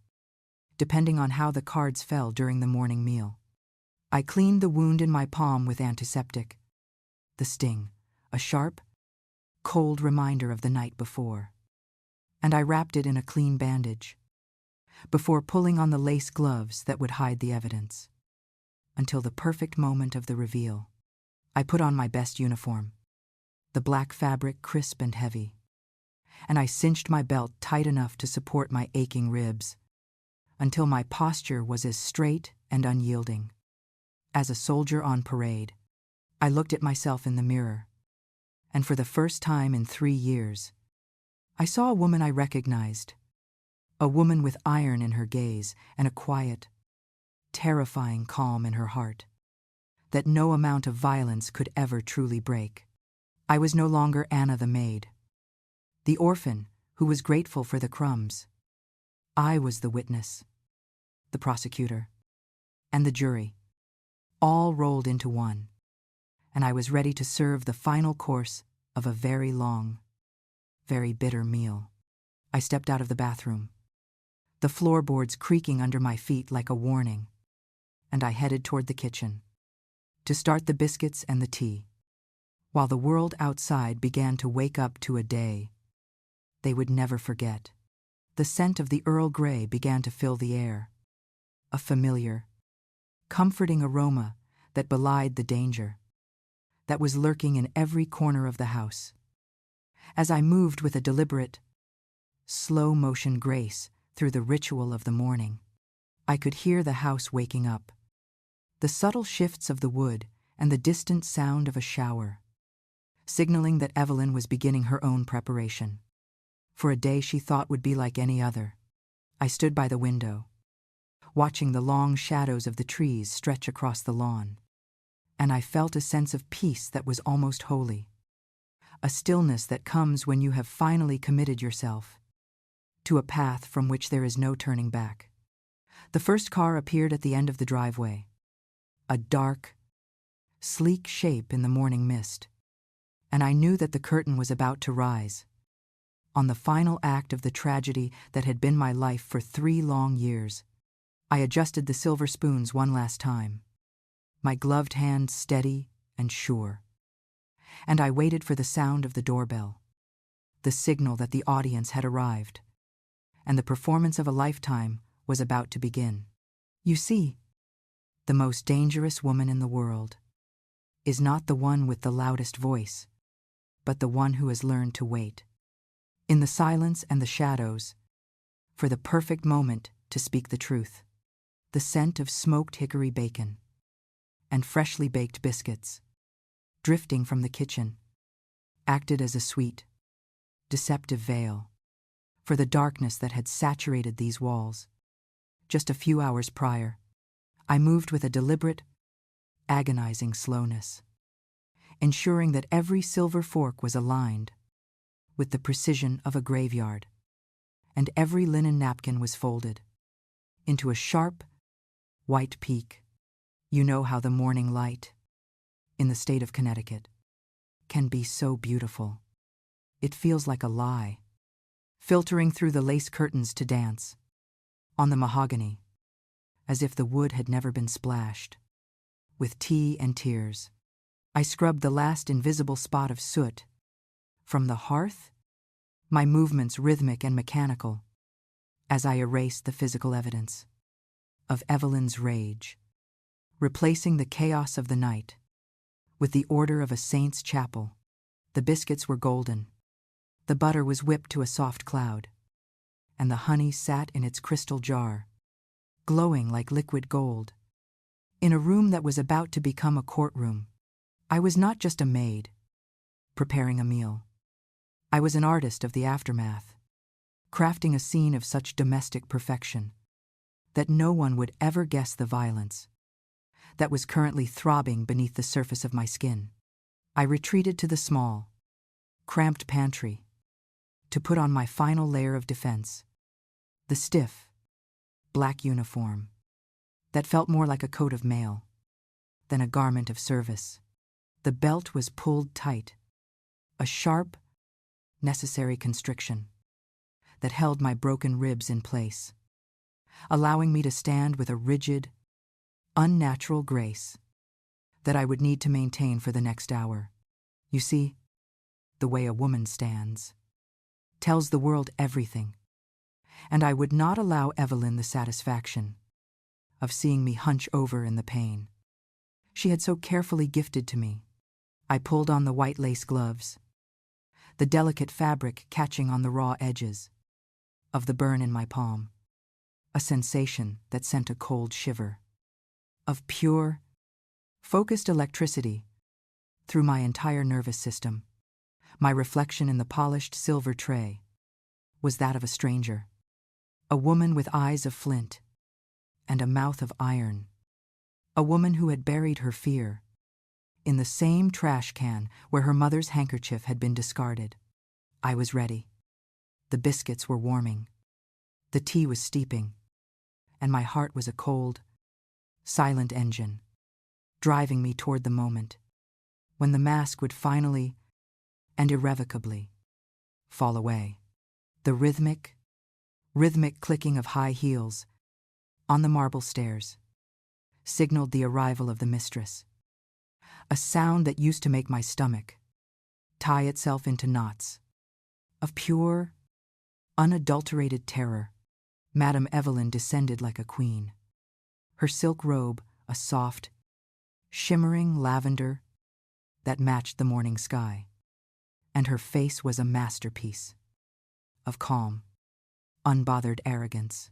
depending on how the cards fell during the morning meal. I cleaned the wound in my palm with antiseptic, the sting, a sharp, cold reminder of the night before, and I wrapped it in a clean bandage, before pulling on the lace gloves that would hide the evidence. Until the perfect moment of the reveal, I put on my best uniform, the black fabric crisp and heavy, and I cinched my belt tight enough to support my aching ribs, until my posture was as straight and unyielding as a soldier on parade. I looked at myself in the mirror, and for the first time in 3 years, I saw a woman I recognized, a woman with iron in her gaze and a quiet, terrifying calm in her heart that no amount of violence could ever truly break. I was no longer Anna the maid, the orphan who was grateful for the crumbs. I was the witness, the prosecutor, and the jury, all rolled into one, and I was ready to serve the final course of a very long, very bitter meal. I stepped out of the bathroom, the floorboards creaking under my feet like a warning, and I headed toward the kitchen to start the biscuits and the tea, while the world outside began to wake up to a day they would never forget. The scent of the Earl Grey began to fill the air, a familiar, comforting aroma that belied the danger that was lurking in every corner of the house. As I moved with a deliberate, slow-motion grace through the ritual of the morning, I could hear the house waking up, the subtle shifts of the wood and the distant sound of a shower, signaling that Evelyn was beginning her own preparation for a day she thought would be like any other. I stood by the window, watching the long shadows of the trees stretch across the lawn, and I felt a sense of peace that was almost holy, a stillness that comes when you have finally committed yourself to a path from which there is no turning back. The first car appeared at the end of the driveway, a dark, sleek shape in the morning mist, and I knew that the curtain was about to rise on the final act of the tragedy that had been my life for 3 long years. I adjusted the silver spoons one last time, my gloved hand steady and sure, and I waited for the sound of the doorbell, the signal that the audience had arrived, and the performance of a lifetime was about to begin. You see, the most dangerous woman in the world is not the one with the loudest voice, but the one who has learned to wait, in the silence and the shadows, for the perfect moment to speak the truth. The scent of smoked hickory bacon and freshly baked biscuits, drifting from the kitchen, acted as a sweet, deceptive veil for the darkness that had saturated these walls. Just a few hours prior, I moved with a deliberate, agonizing slowness, ensuring that every silver fork was aligned with the precision of a graveyard, and every linen napkin was folded into a sharp, white peak. You know how the morning light, in the state of Connecticut, can be so beautiful. It feels like a lie, filtering through the lace curtains to dance on the mahogany, as if the wood had never been splashed with tea and tears. I scrubbed the last invisible spot of soot from the hearth, my movements rhythmic and mechanical, as I erased the physical evidence of Evelyn's rage, replacing the chaos of the night with the order of a saint's chapel. The biscuits were golden, the butter was whipped to a soft cloud, and the honey sat in its crystal jar, glowing like liquid gold. In a room that was about to become a courtroom, I was not just a maid preparing a meal. I was an artist of the aftermath, crafting a scene of such domestic perfection that no one would ever guess the violence that was currently throbbing beneath the surface of my skin. I retreated to the small, cramped pantry to put on my final layer of defense, the stiff, black uniform that felt more like a coat of mail than a garment of service. The belt was pulled tight, a sharp, necessary constriction that held my broken ribs in place, allowing me to stand with a rigid, unnatural grace that I would need to maintain for the next hour. You see, the way a woman stands tells the world everything, and I would not allow Evelyn the satisfaction of seeing me hunch over in the pain she had so carefully gifted to me. I pulled on the white lace gloves, the delicate fabric catching on the raw edges of the burn in my palm, a sensation that sent a cold shiver of pure, focused electricity through my entire nervous system. My reflection in the polished silver tray was that of a stranger, a woman with eyes of flint and a mouth of iron, a woman who had buried her fear in the same trash can where her mother's handkerchief had been discarded. I was ready. The biscuits were warming, the tea was steeping, and my heart was a cold, silent engine, driving me toward the moment when the mask would finally and irrevocably fall away. The rhythmic clicking of high heels on the marble stairs signaled the arrival of the mistress, a sound that used to make my stomach tie itself into knots of pure, unadulterated terror. Madame Evelyn descended like a queen, her silk robe a soft, shimmering lavender that matched the morning sky, and her face was a masterpiece of calm, unbothered arrogance.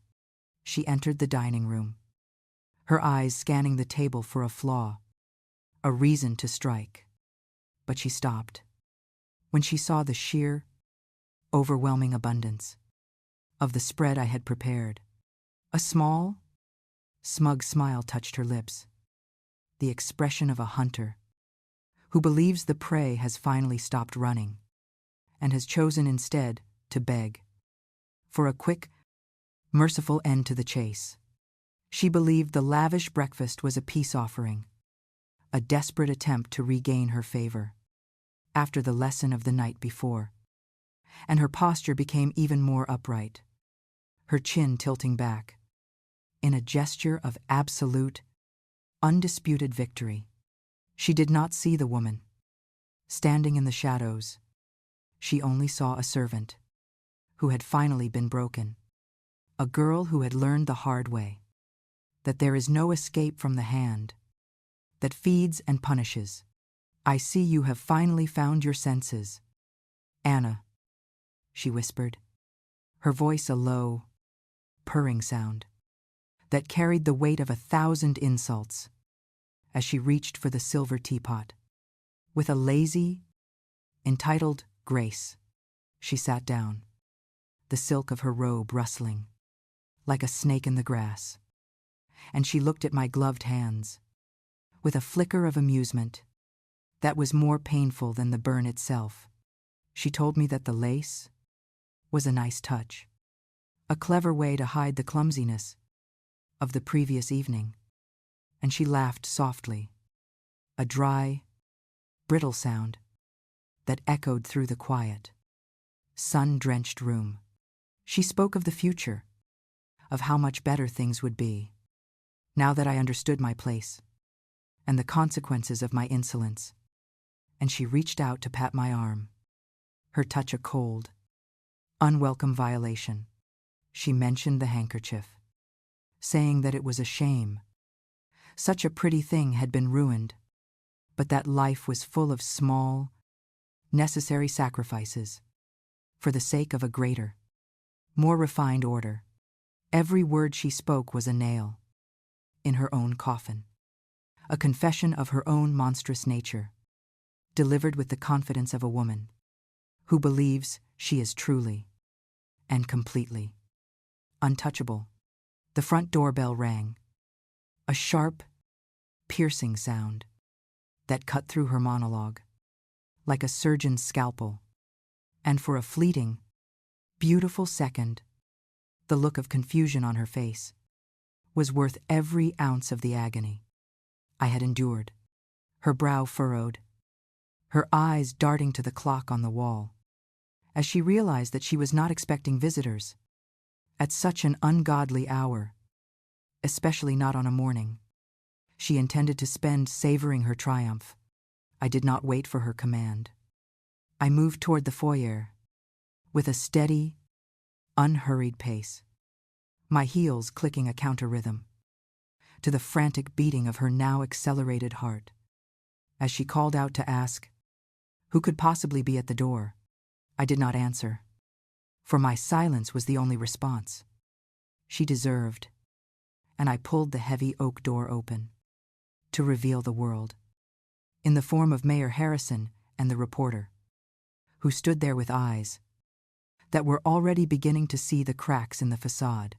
She entered the dining room, her eyes scanning the table for a flaw, a reason to strike. But she stopped when she saw the sheer, overwhelming abundance of the spread I had prepared. A small, smug smile touched her lips, the expression of a hunter who believes the prey has finally stopped running and has chosen instead to beg for a quick, merciful end to the chase. She believed the lavish breakfast was a peace offering, a desperate attempt to regain her favor after the lesson of the night before. And her posture became even more upright, her chin tilting back, in a gesture of absolute, undisputed victory. She did not see the woman standing in the shadows. She only saw a servant who had finally been broken, a girl who had learned the hard way that there is no escape from the hand that feeds and punishes. "I see you have finally found your senses, Anna," she whispered, her voice a low, purring sound that carried the weight of 1,000 insults as she reached for the silver teapot. With a lazy, entitled grace, she sat down, the silk of her robe rustling like a snake in the grass, and she looked at my gloved hands with a flicker of amusement that was more painful than the burn itself. She told me that the lace was a nice touch, a clever way to hide the clumsiness of the previous evening, and she laughed softly, a dry, brittle sound that echoed through the quiet, sun-drenched room. She spoke of the future, of how much better things would be, now that I understood my place and the consequences of my insolence, and she reached out to pat my arm, her touch a cold, unwelcome violation. She mentioned the handkerchief, saying that it was a shame. Such a pretty thing had been ruined, but that life was full of small, necessary sacrifices for the sake of a greater, more refined order. Every word she spoke was a nail in her own coffin, a confession of her own monstrous nature, delivered with the confidence of a woman who believes she is truly and completely untouchable. The front doorbell rang, a sharp, piercing sound that cut through her monologue like a surgeon's scalpel, and for a fleeting, beautiful second, the look of confusion on her face was worth every ounce of the agony I had endured. Her brow furrowed, her eyes darting to the clock on the wall, as she realized that she was not expecting visitors at such an ungodly hour, especially not on a morning she intended to spend savoring her triumph. I did not wait for her command. I moved toward the foyer with a steady, unhurried pace, my heels clicking a counter-rhythm to the frantic beating of her now accelerated heart. As she called out to ask who could possibly be at the door, I did not answer, for my silence was the only response she deserved, and I pulled the heavy oak door open to reveal the world, in the form of Mayor Harrison and the reporter, who stood there with eyes that were already beginning to see the cracks in the facade.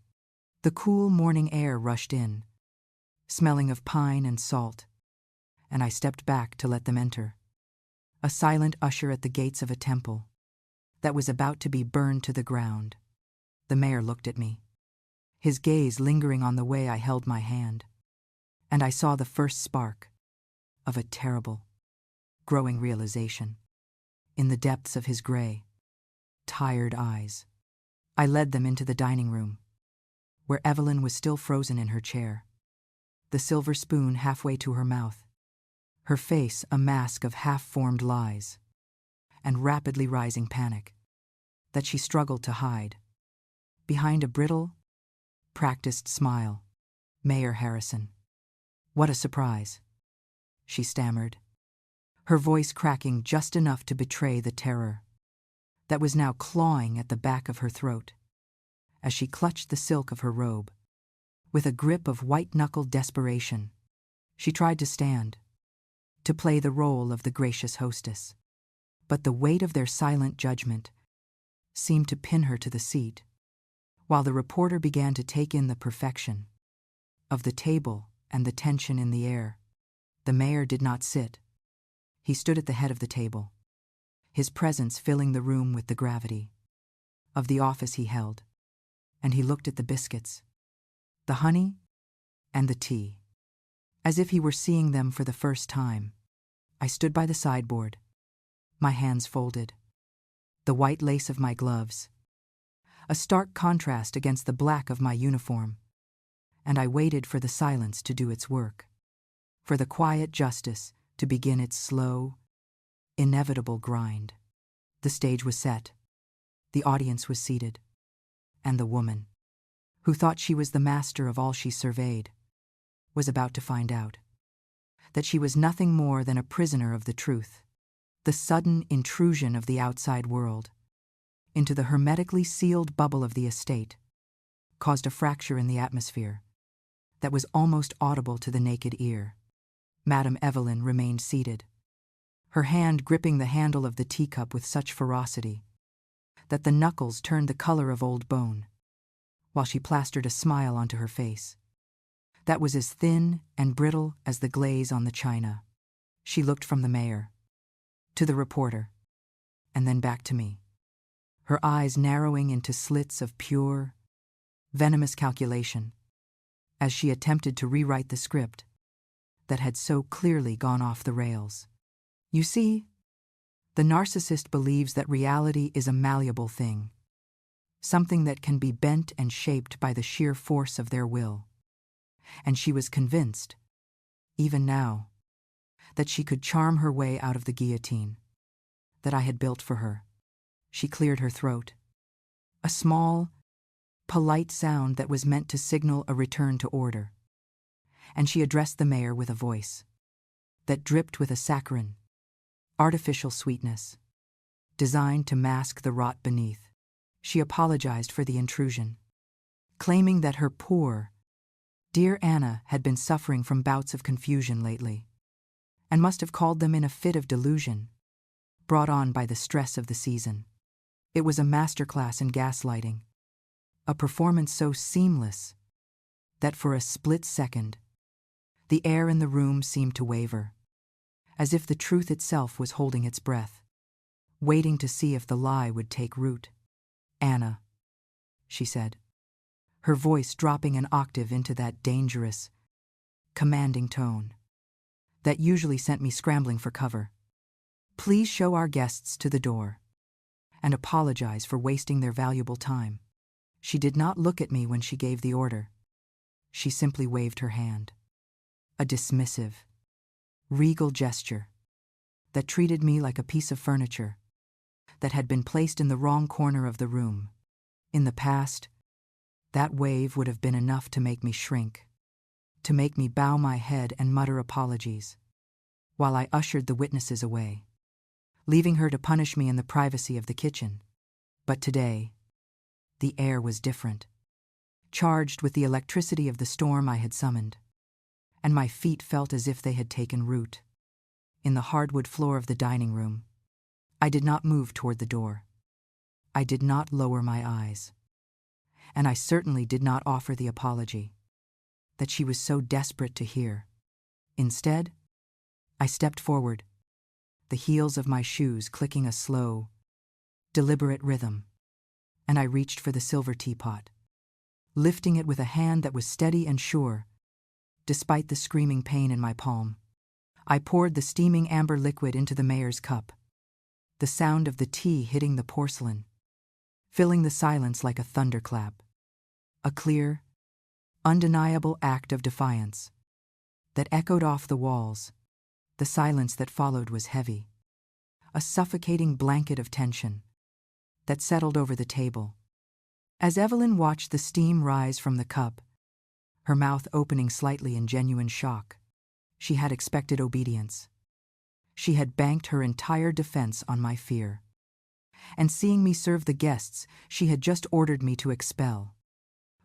The cool morning air rushed in, smelling of pine and salt, and I stepped back to let them enter, a silent usher at the gates of a temple that was about to be burned to the ground. The mayor looked at me, his gaze lingering on the way I held my hand, and I saw the first spark of a terrible, growing realization in the depths of his gray, tired eyes. I led them into the dining room, where Evelyn was still frozen in her chair, the silver spoon halfway to her mouth, her face a mask of half-formed lies and rapidly rising panic that she struggled to hide behind a brittle, practiced smile. "Mayor Harrison, what a surprise," she stammered, her voice cracking just enough to betray the terror that was now clawing at the back of her throat as she clutched the silk of her robe. With a grip of white-knuckled desperation, she tried to stand, to play the role of the gracious hostess, but the weight of their silent judgment seemed to pin her to the seat, while the reporter began to take in the perfection of the table and the tension in the air. The mayor did not sit. He stood at the head of the table, his presence filling the room with the gravity of the office he held, and he looked at the biscuits, the honey, and the tea, as if he were seeing them for the first time. I stood by the sideboard, my hands folded, the white lace of my gloves, a stark contrast against the black of my uniform, and I waited for the silence to do its work, for the quiet justice to begin its slow, inevitable grind. The stage was set, the audience was seated, and the woman, who thought she was the master of all she surveyed, was about to find out that she was nothing more than a prisoner of the truth. The sudden intrusion of the outside world into the hermetically sealed bubble of the estate caused a fracture in the atmosphere that was almost audible to the naked ear. Madame Evelyn remained seated, her hand gripping the handle of the teacup with such ferocity that the knuckles turned the color of old bone, while she plastered a smile onto her face that was as thin and brittle as the glaze on the china. She looked from the mayor to the reporter, and then back to me, her eyes narrowing into slits of pure, venomous calculation, as she attempted to rewrite the script that had so clearly gone off the rails. You see, the narcissist believes that reality is a malleable thing, something that can be bent and shaped by the sheer force of their will. And she was convinced, even now, that she could charm her way out of the guillotine that I had built for her. She cleared her throat, a small, polite sound that was meant to signal a return to order, and she addressed the mayor with a voice that dripped with a saccharine, artificial sweetness, designed to mask the rot beneath. She apologized for the intrusion, claiming that her poor, dear Anna had been suffering from bouts of confusion lately, and must have called them in a fit of delusion, brought on by the stress of the season. It was a masterclass in gaslighting, a performance so seamless that for a split second, the air in the room seemed to waver, as if the truth itself was holding its breath, waiting to see if the lie would take root. "Anna," she said, her voice dropping an octave into that dangerous, commanding tone that usually sent me scrambling for cover. "Please show our guests to the door and apologize for wasting their valuable time." She did not look at me when she gave the order. She simply waved her hand, a dismissive, regal gesture that treated me like a piece of furniture that had been placed in the wrong corner of the room. In the past, that wave would have been enough to make me shrink, to make me bow my head and mutter apologies, while I ushered the witnesses away, leaving her to punish me in the privacy of the kitchen. But today, the air was different, charged with the electricity of the storm I had summoned, and my feet felt as if they had taken root in the hardwood floor of the dining room. I did not move toward the door. I did not lower my eyes. And I certainly did not offer the apology that she was so desperate to hear. Instead, I stepped forward, the heels of my shoes clicking a slow, deliberate rhythm, and I reached for the silver teapot, lifting it with a hand that was steady and sure, despite the screaming pain in my palm. I poured the steaming amber liquid into the mayor's cup, the sound of the tea hitting the porcelain, filling the silence like a thunderclap, a clear, undeniable act of defiance that echoed off the walls. The silence that followed was heavy, a suffocating blanket of tension that settled over the table. As Evelyn watched the steam rise from the cup, her mouth opening slightly in genuine shock, she had expected obedience. She had banked her entire defense on my fear. And seeing me serve the guests she had just ordered me to expel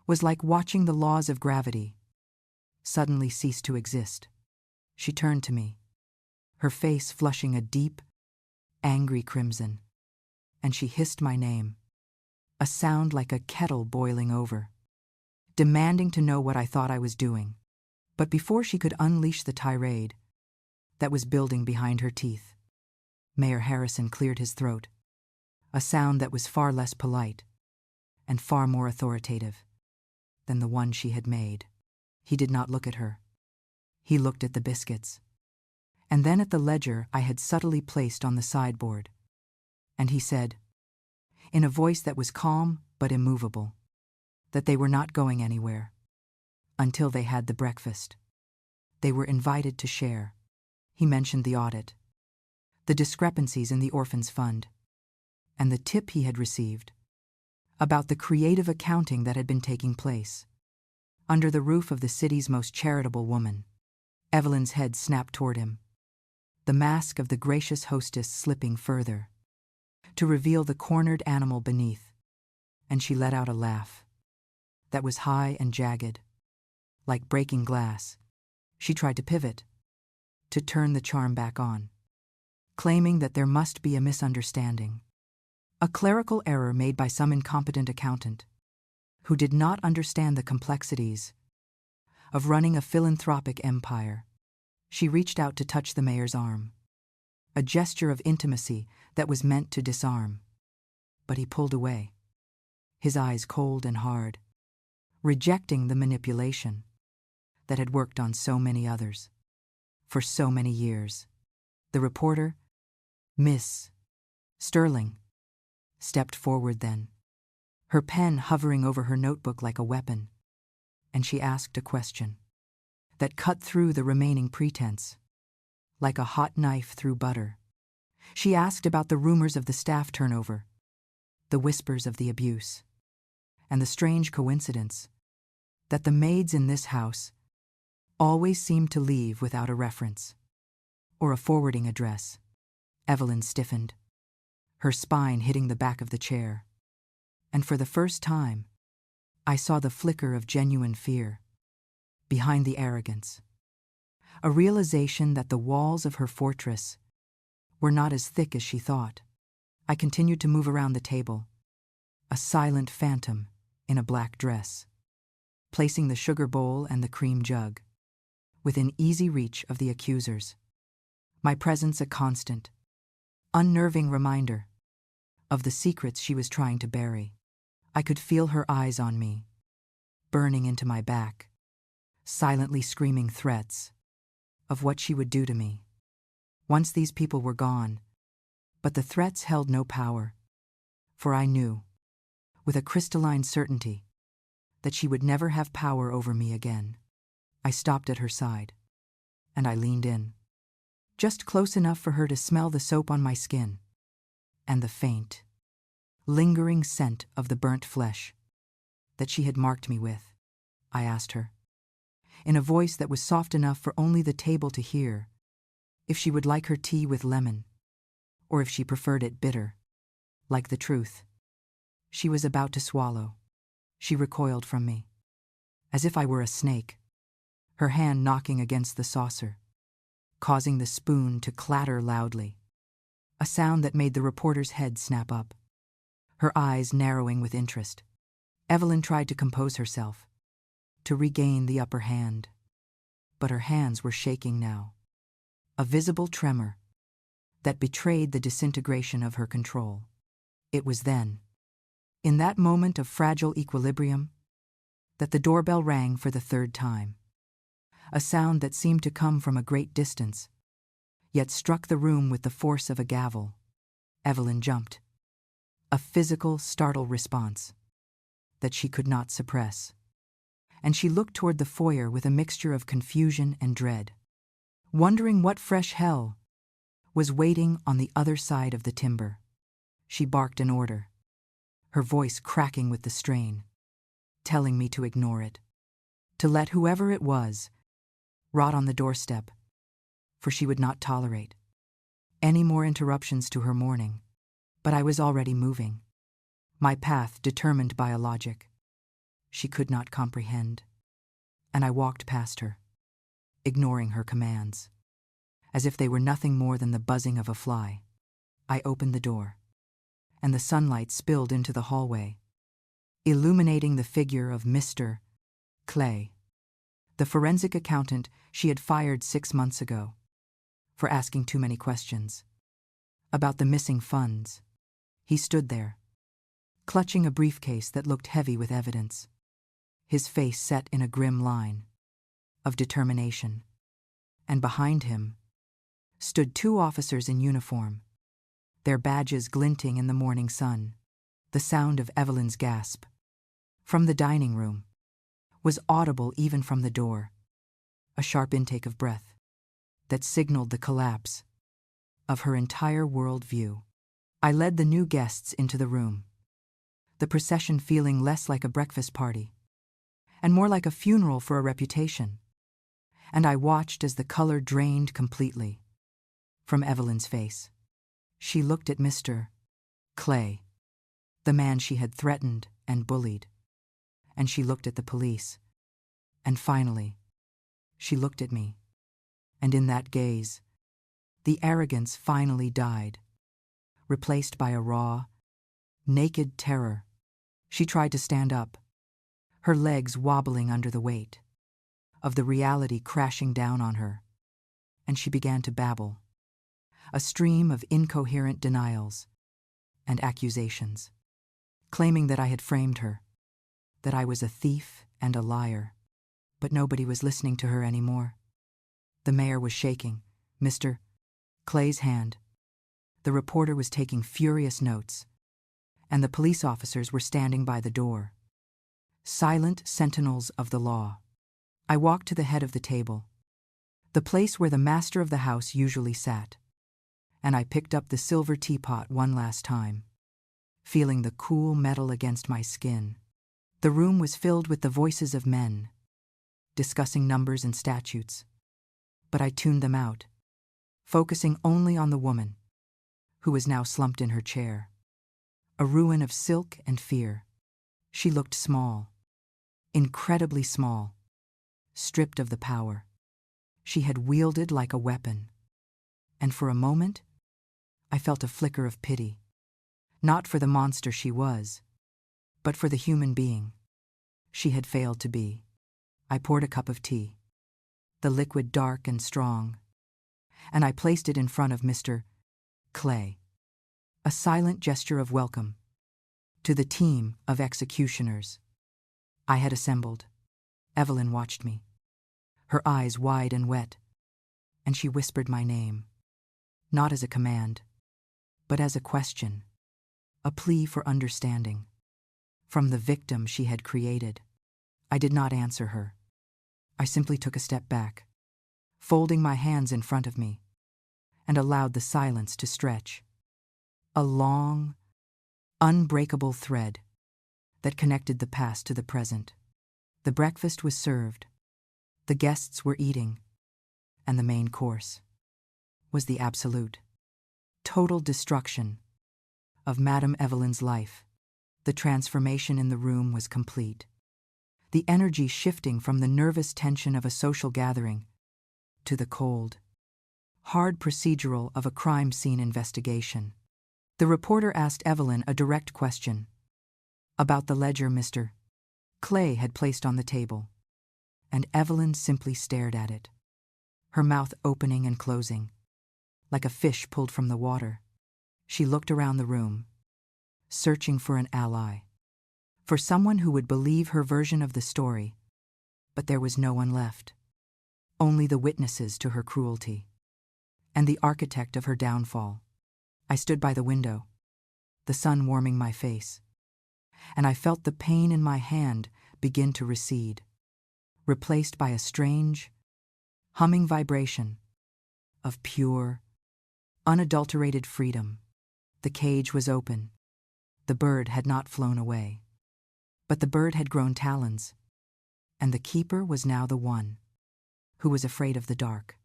was like watching the laws of gravity suddenly cease to exist. She turned to me, her face flushing a deep, angry crimson, and she hissed my name, a sound like a kettle boiling over, demanding to know what I thought I was doing. But before she could unleash the tirade that was building behind her teeth, Mayor Harrison cleared his throat, a sound that was far less polite and far more authoritative than the one she had made. He did not look at her. He looked at the biscuits, and then at the ledger I had subtly placed on the sideboard, and he said, in a voice that was calm but immovable, that they were not going anywhere until they had the breakfast. They were invited to share. He mentioned the audit, the discrepancies in the orphans' fund, and the tip he had received about the creative accounting that had been taking place under the roof of the city's most charitable woman. Evelyn's head snapped toward him, the mask of the gracious hostess slipping further to reveal the cornered animal beneath, and she let out a laugh that was high and jagged, like breaking glass. She tried to pivot, to turn the charm back on, claiming that there must be a misunderstanding, a clerical error made by some incompetent accountant who did not understand the complexities of running a philanthropic empire. She reached out to touch the mayor's arm, a gesture of intimacy that was meant to disarm. But he pulled away, his eyes cold and hard, rejecting the manipulation that had worked on so many others for so many years. The reporter, Miss Sterling, stepped forward then, her pen hovering over her notebook like a weapon, and she asked a question that cut through the remaining pretense like a hot knife through butter. She asked about the rumors of the staff turnover, the whispers of the abuse, and the strange coincidence that the maids in this house always seemed to leave without a reference or a forwarding address. Evelyn stiffened, her spine hitting the back of the chair, and for the first time, I saw the flicker of genuine fear behind the arrogance, a realization that the walls of her fortress were not as thick as she thought. I continued to move around the table, a silent phantom in a black dress, placing the sugar bowl and the cream jug within easy reach of the accusers, my presence a constant, unnerving reminder of the secrets she was trying to bury. I could feel her eyes on me, burning into my back, silently screaming threats of what she would do to me once these people were gone. But the threats held no power, for I knew, with a crystalline certainty, that she would never have power over me again. I stopped at her side, and I leaned in, just close enough for her to smell the soap on my skin and the faint, lingering scent of the burnt flesh that she had marked me with. I asked her, in a voice that was soft enough for only the table to hear, if she would like her tea with lemon, or if she preferred it bitter, like the truth she was about to swallow. She recoiled from me, as if I were a snake, her hand knocking against the saucer, causing the spoon to clatter loudly, a sound that made the reporter's head snap up, her eyes narrowing with interest. Evelyn tried to compose herself, to regain the upper hand, but her hands were shaking now, a visible tremor that betrayed the disintegration of her control. It was then, in that moment of fragile equilibrium, that the doorbell rang for the third time, a sound that seemed to come from a great distance, yet struck the room with the force of a gavel. Evelyn jumped, a physical, startled response that she could not suppress, and she looked toward the foyer with a mixture of confusion and dread, wondering what fresh hell was waiting on the other side of the timber. She barked an order, her voice cracking with the strain, telling me to ignore it, to let whoever it was rot on the doorstep, for she would not tolerate any more interruptions to her morning. But I was already moving, my path determined by a logic she could not comprehend, and I walked past her, ignoring her commands, as if they were nothing more than the buzzing of a fly. I opened the door, and the sunlight spilled into the hallway, illuminating the figure of Mr. Clay, the forensic accountant she had fired 6 months ago for asking too many questions about the missing funds. He stood there, clutching a briefcase that looked heavy with evidence, his face set in a grim line of determination. and behind him stood 2 officers in uniform, their badges glinting in the morning sun. The sound of Evelyn's gasp from the dining room was audible even from the door, a sharp intake of breath that signaled the collapse of her entire world view. I led the new guests into the room, the procession feeling less like a breakfast party and more like a funeral for a reputation, and I watched as the color drained completely from Evelyn's face. She looked at Mr. Clay, the man she had threatened and bullied, and she looked at the police, and finally, she looked at me, and in that gaze, the arrogance finally died, replaced by a raw, naked terror. She tried to stand up, her legs wobbling under the weight of the reality crashing down on her, and she began to babble, a stream of incoherent denials and accusations, claiming that I had framed her, that I was a thief and a liar. But nobody was listening to her anymore. The mayor was shaking Mr. Clay's hand. The reporter was taking furious notes, and the police officers were standing by the door, silent sentinels of the law. I walked to the head of the table, the place where the master of the house usually sat, and I picked up the silver teapot one last time, feeling the cool metal against my skin. The room was filled with the voices of men, discussing numbers and statutes, but I tuned them out, focusing only on the woman, who was now slumped in her chair, a ruin of silk and fear. She looked small, incredibly small, stripped of the power she had wielded like a weapon, and for a moment, I felt a flicker of pity, not for the monster she was, but for the human being she had failed to be. I poured a cup of tea, the liquid dark and strong, and I placed it in front of Mr. Clay, a silent gesture of welcome to the team of executioners I had assembled. Evelyn watched me, her eyes wide and wet, and she whispered my name, not as a command, but as a question, a plea for understanding from the victim she had created. I did not answer her. I simply took a step back, folding my hands in front of me, and allowed the silence to stretch, a long, unbreakable thread that connected the past to the present. The breakfast was served, the guests were eating, and the main course was the absolute, total destruction of Madame Evelyn's life. The transformation in the room was complete, the energy shifting from the nervous tension of a social gathering to the cold, hard procedural of a crime scene investigation. The reporter asked Evelyn a direct question about the ledger Mr. Clay had placed on the table, and Evelyn simply stared at it, her mouth opening and closing, like a fish pulled from the water. She looked around the room, searching for an ally, for someone who would believe her version of the story, but there was no one left, only the witnesses to her cruelty and the architect of her downfall. I stood by the window, the sun warming my face, and I felt the pain in my hand begin to recede, replaced by a strange, humming vibration of pure, unadulterated freedom. The cage was open. The bird had not flown away, but the bird had grown talons, and the keeper was now the one who was afraid of the dark.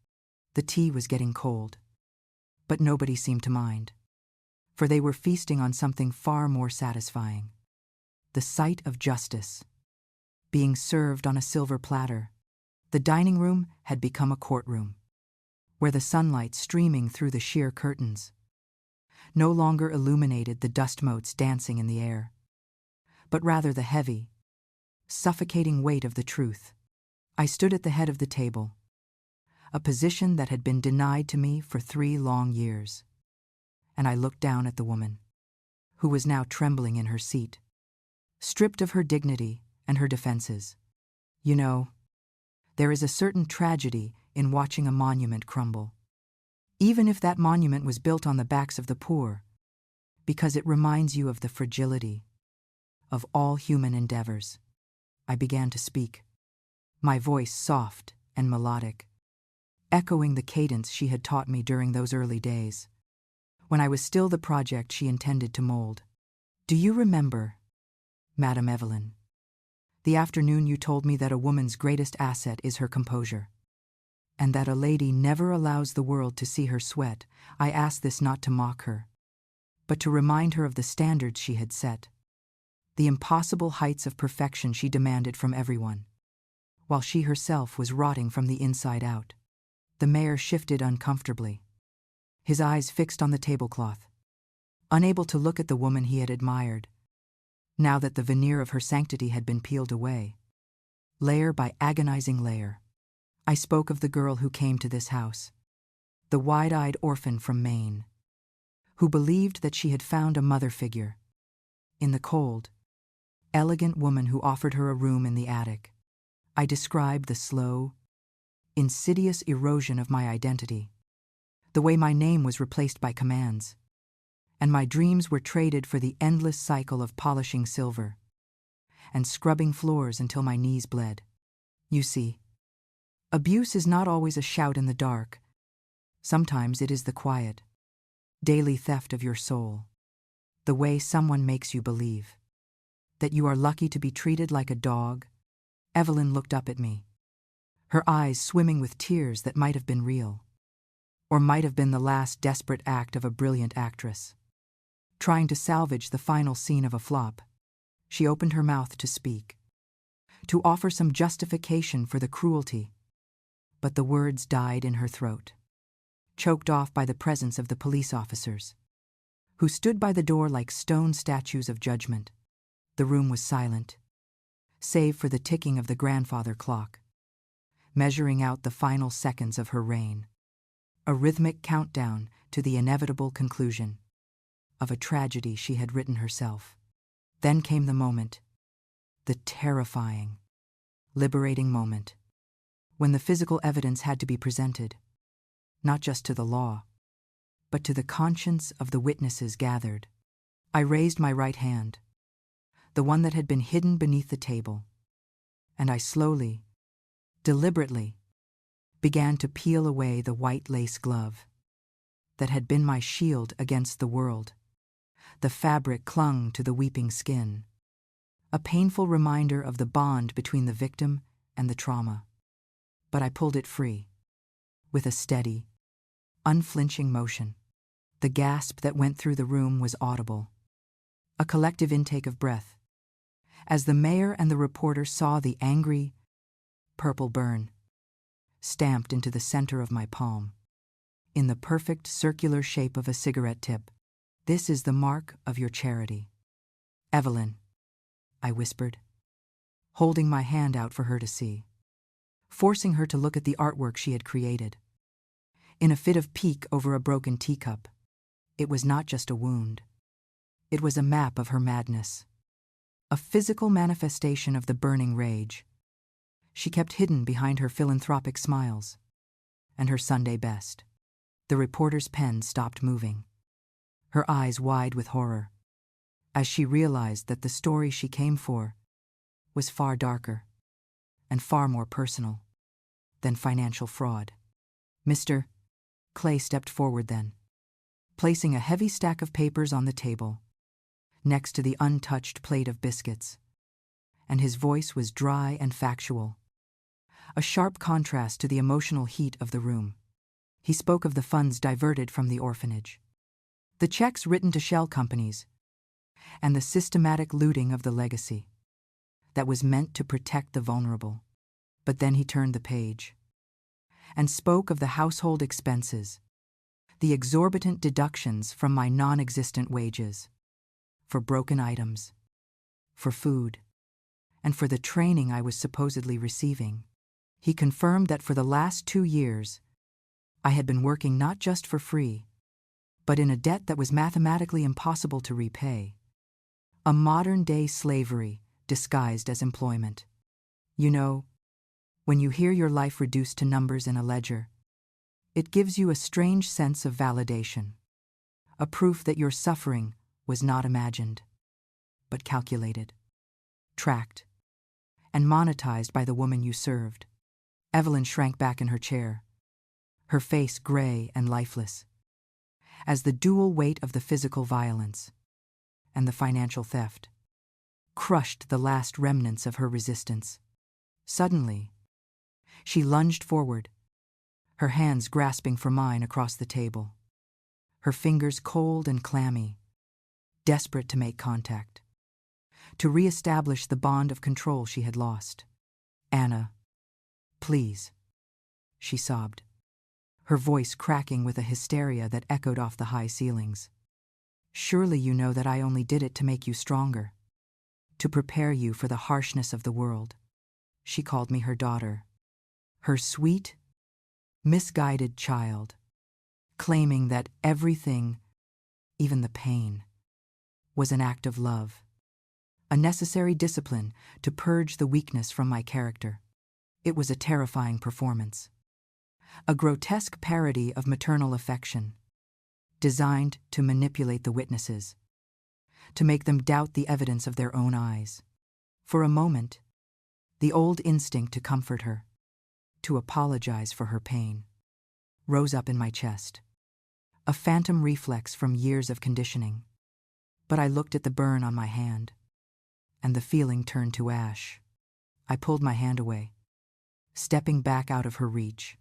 The tea was getting cold, but nobody seemed to mind, for they were feasting on something far more satisfying: the sight of justice being served on a silver platter. The dining room had become a courtroom, where the sunlight streaming through the sheer curtains no longer illuminated the dust motes dancing in the air, but rather the heavy, suffocating weight of the truth. I stood at the head of the table, a position that had been denied to me for 3 long years, and I looked down at the woman, who was now trembling in her seat, stripped of her dignity and her defenses. You know, there is a certain tragedy in watching a monument crumble. Even if that monument was built on the backs of the poor, because it reminds you of the fragility of all human endeavors. I began to speak, my voice soft and melodic, echoing the cadence she had taught me during those early days, when I was still the project she intended to mold. Do you remember, Madame Evelyn, the afternoon you told me that a woman's greatest asset is her composure, and that a lady never allows the world to see her sweat? I asked this not to mock her, but to remind her of the standards she had set, the impossible heights of perfection she demanded from everyone, while she herself was rotting from the inside out. The mayor shifted uncomfortably, his eyes fixed on the tablecloth, unable to look at the woman he had admired, now that the veneer of her sanctity had been peeled away, layer by agonizing layer. I spoke of the girl who came to this house, the wide-eyed orphan from Maine, who believed that she had found a mother figure in the cold, elegant woman who offered her a room in the attic. I described the slow, insidious erosion of my identity, the way my name was replaced by commands, and my dreams were traded for the endless cycle of polishing silver and scrubbing floors until my knees bled. You see, abuse is not always a shout in the dark. Sometimes it is the quiet, daily theft of your soul, the way someone makes you believe that you are lucky to be treated like a dog. Evelyn looked up at me, her eyes swimming with tears that might have been real, or might have been the last desperate act of a brilliant actress, trying to salvage the final scene of a flop. She opened her mouth to speak, to offer some justification for the cruelty, but the words died in her throat, choked off by the presence of the police officers, who stood by the door like stone statues of judgment. The room was silent, save for the ticking of the grandfather clock, measuring out the final seconds of her reign, a rhythmic countdown to the inevitable conclusion of a tragedy she had written herself. Then came the moment, the terrifying, liberating moment, when the physical evidence had to be presented, not just to the law, but to the conscience of the witnesses gathered. I raised my right hand, the one that had been hidden beneath the table, and I slowly, deliberately, began to peel away the white lace glove that had been my shield against the world. The fabric clung to the weeping skin, a painful reminder of the bond between the victim and the trauma. But I pulled it free, with a steady, unflinching motion. The gasp that went through the room was audible, a collective intake of breath, as the mayor and the reporter saw the angry, purple burn stamped into the center of my palm, in the perfect circular shape of a cigarette tip. This is the mark of your charity, Evelyn, I whispered, holding my hand out for her to see, forcing her to look at the artwork she had created. In a fit of pique over a broken teacup, it was not just a wound. It was a map of her madness, a physical manifestation of the burning rage she kept hidden behind her philanthropic smiles and her Sunday best. The reporter's pen stopped moving, her eyes wide with horror, as she realized that the story she came for was far darker and far more personal than financial fraud. Mr. Clay stepped forward then, placing a heavy stack of papers on the table, next to the untouched plate of biscuits, and his voice was dry and factual, a sharp contrast to the emotional heat of the room. He spoke of the funds diverted from the orphanage, the checks written to shell companies, and the systematic looting of the legacy that was meant to protect the vulnerable. But then he turned the page and spoke of the household expenses, the exorbitant deductions from my non-existent wages, for broken items, for food, and for the training I was supposedly receiving. He confirmed that for the last 2 years, I had been working not just for free, but in a debt that was mathematically impossible to repay. A modern-day slavery disguised as employment. You know, When you hear your life reduced to numbers in a ledger, it gives you a strange sense of validation, a proof that your suffering was not imagined, but calculated, tracked, and monetized by the woman you served. Evelyn shrank back in her chair, her face gray and lifeless, as the dual weight of the physical violence and the financial theft crushed the last remnants of her resistance. Suddenly, she lunged forward, her hands grasping for mine across the table, her fingers cold and clammy, desperate to make contact, to re-establish the bond of control she had lost. "Anna, please," she sobbed, her voice cracking with a hysteria that echoed off the high ceilings. "Surely you know that I only did it to make you stronger, to prepare you for the harshness of the world." She called me her daughter, her sweet, misguided child, claiming that everything, even the pain, was an act of love, a necessary discipline to purge the weakness from my character. It was a terrifying performance, a grotesque parody of maternal affection, designed to manipulate the witnesses, to make them doubt the evidence of their own eyes. For a moment, the old instinct to comfort her, to apologize for her pain, rose up in my chest, a phantom reflex from years of conditioning. But I looked at the burn on my hand, and the feeling turned to ash. I pulled my hand away, stepping back out of her reach,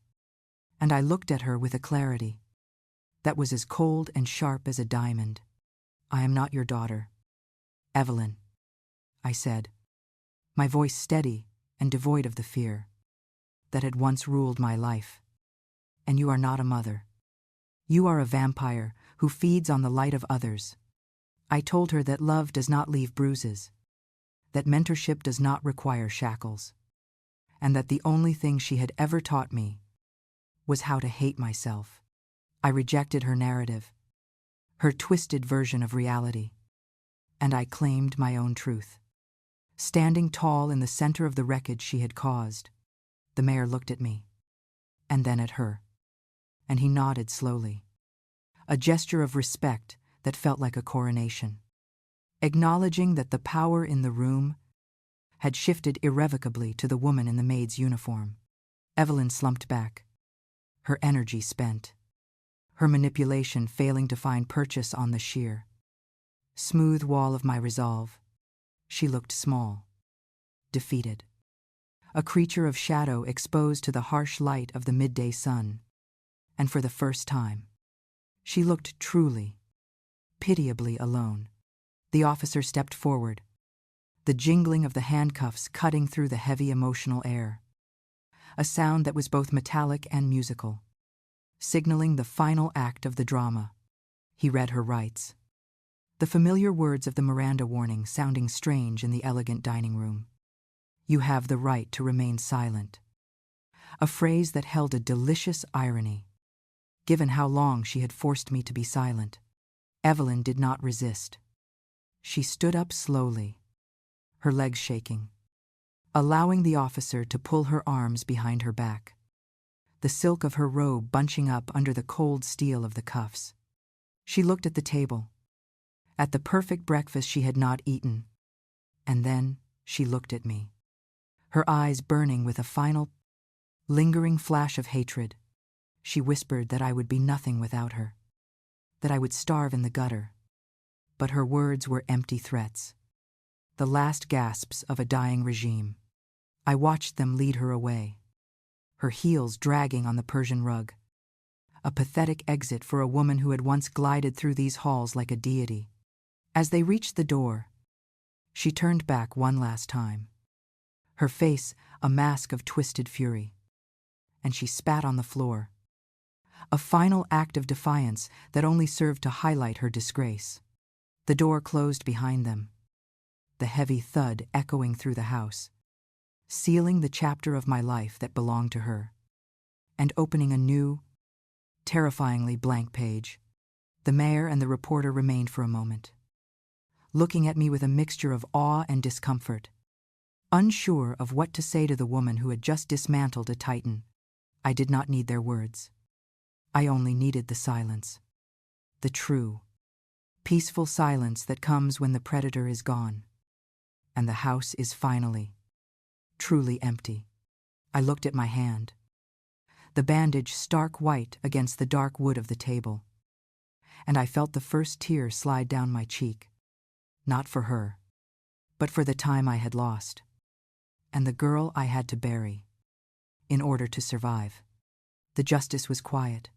and I looked at her with a clarity that was as cold and sharp as a diamond. "I am not your daughter, Evelyn," I said, my voice steady and devoid of the fear that had once ruled my life. "And you are not a mother. You are a vampire who feeds on the light of others." I told her that love does not leave bruises, that mentorship does not require shackles, and that the only thing she had ever taught me was how to hate myself. I rejected her narrative, her twisted version of reality, and I claimed my own truth. Standing tall in the center of the wreckage she had caused, the mayor looked at me, and then at her, and he nodded slowly, a gesture of respect that felt like a coronation, acknowledging that the power in the room had shifted irrevocably to the woman in the maid's uniform. Evelyn slumped back, her energy spent, her manipulation failing to find purchase on the sheer, smooth wall of my resolve. She looked small, defeated, a creature of shadow exposed to the harsh light of the midday sun. And for the first time, she looked truly, pitiably alone. The officer stepped forward, the jingling of the handcuffs cutting through the heavy emotional air, a sound that was both metallic and musical, signaling the final act of the drama. He read her rights, the familiar words of the Miranda warning sounding strange in the elegant dining room. "You have the right to remain silent," a phrase that held a delicious irony, given how long she had forced me to be silent. Evelyn did not resist. She stood up slowly, her legs shaking, allowing the officer to pull her arms behind her back, the silk of her robe bunching up under the cold steel of the cuffs. She looked at the table, at the perfect breakfast she had not eaten, and then she looked at me, her eyes burning with a final, lingering flash of hatred. She whispered that I would be nothing without her, that I would starve in the gutter. But her words were empty threats, the last gasps of a dying regime. I watched them lead her away, her heels dragging on the Persian rug, a pathetic exit for a woman who had once glided through these halls like a deity. As they reached the door, she turned back one last time, her face a mask of twisted fury, and she spat on the floor, a final act of defiance that only served to highlight her disgrace. The door closed behind them, the heavy thud echoing through the house, sealing the chapter of my life that belonged to her, and opening a new, terrifyingly blank page. The mayor and the reporter remained for a moment, looking at me with a mixture of awe and discomfort. Unsure of what to say to the woman who had just dismantled a titan, I did not need their words. I only needed the silence. The true, peaceful silence that comes when the predator is gone, and the house is finally, truly empty. I looked at my hand, the bandage stark white against the dark wood of the table, and I felt the first tear slide down my cheek, not for her, but for the time I had lost, and the girl I had to bury, in order to survive. The justice was quiet.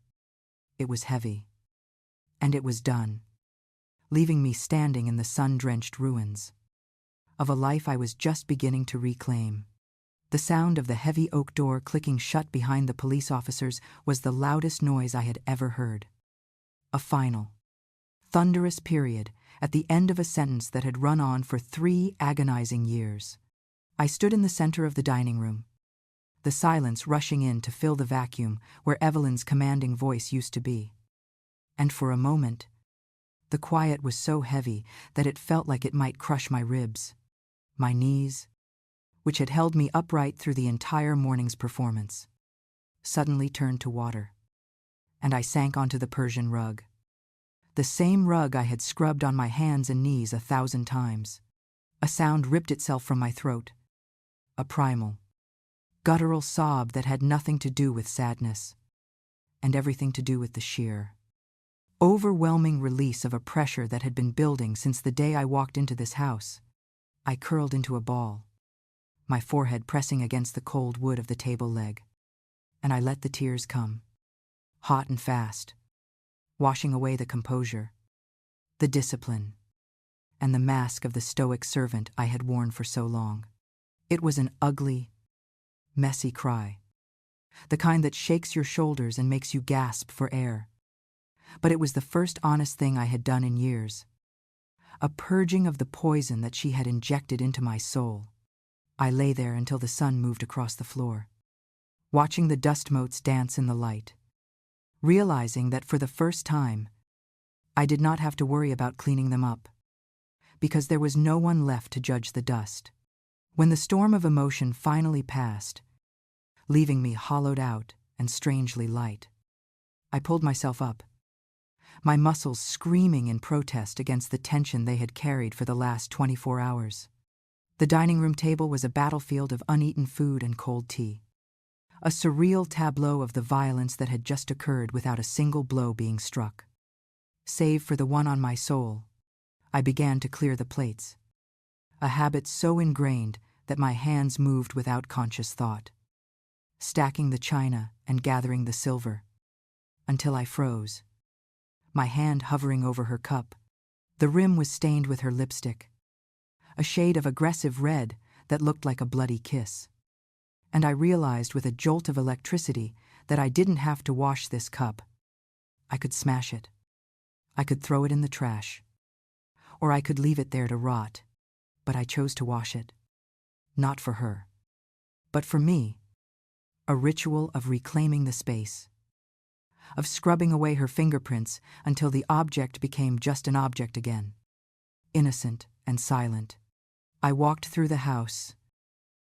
It was heavy. And it was done, leaving me standing in the sun-drenched ruins of a life I was just beginning to reclaim. The sound of the heavy oak door clicking shut behind the police officers was the loudest noise I had ever heard. A final, thunderous period at the end of a sentence that had run on for 3 agonizing years. I stood in the center of the dining room, the silence rushing in to fill the vacuum where Evelyn's commanding voice used to be. And for a moment, the quiet was so heavy that it felt like it might crush my ribs, my knees, which had held me upright through the entire morning's performance, suddenly turned to water, and I sank onto the Persian rug. The same rug I had scrubbed on my hands and knees 1,000 times. A sound ripped itself from my throat, a primal, guttural sob that had nothing to do with sadness, and everything to do with the sheer, overwhelming release of a pressure that had been building since the day I walked into this house. I curled into a ball, my forehead pressing against the cold wood of the table leg, and I let the tears come, hot and fast, washing away the composure, the discipline, and the mask of the stoic servant I had worn for so long. It was an ugly, messy cry, the kind that shakes your shoulders and makes you gasp for air. But it was the first honest thing I had done in years, a purging of the poison that she had injected into my soul. I lay there until the sun moved across the floor, watching the dust motes dance in the light, realizing that for the first time, I did not have to worry about cleaning them up, because there was no one left to judge the dust. When the storm of emotion finally passed, leaving me hollowed out and strangely light, I pulled myself up, my muscles screaming in protest against the tension they had carried for the last 24 hours. The dining room table was a battlefield of uneaten food and cold tea, a surreal tableau of the violence that had just occurred without a single blow being struck. Save for the one on my soul, I began to clear the plates, a habit so ingrained that my hands moved without conscious thought, stacking the china and gathering the silver, until I froze, my hand hovering over her cup. The rim was stained with her lipstick, a shade of aggressive red that looked like a bloody kiss. And I realized with a jolt of electricity that I didn't have to wash this cup. I could smash it. I could throw it in the trash. Or I could leave it there to rot. But I chose to wash it. Not for her, but for me. A ritual of reclaiming the space, of scrubbing away her fingerprints until the object became just an object again, innocent and silent. I walked through the house,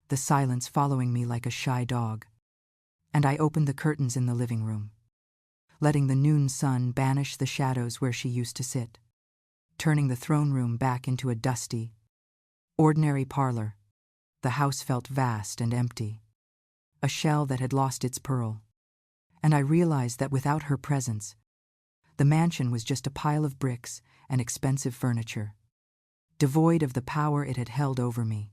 the silence following me like a shy dog, and I opened the curtains in the living room, letting the noon sun banish the shadows where she used to sit, turning the throne room back into a dusty, ordinary parlor. The house felt vast and empty, a shell that had lost its pearl. And I realized that without her presence, the mansion was just a pile of bricks and expensive furniture, devoid of the power it had held over me.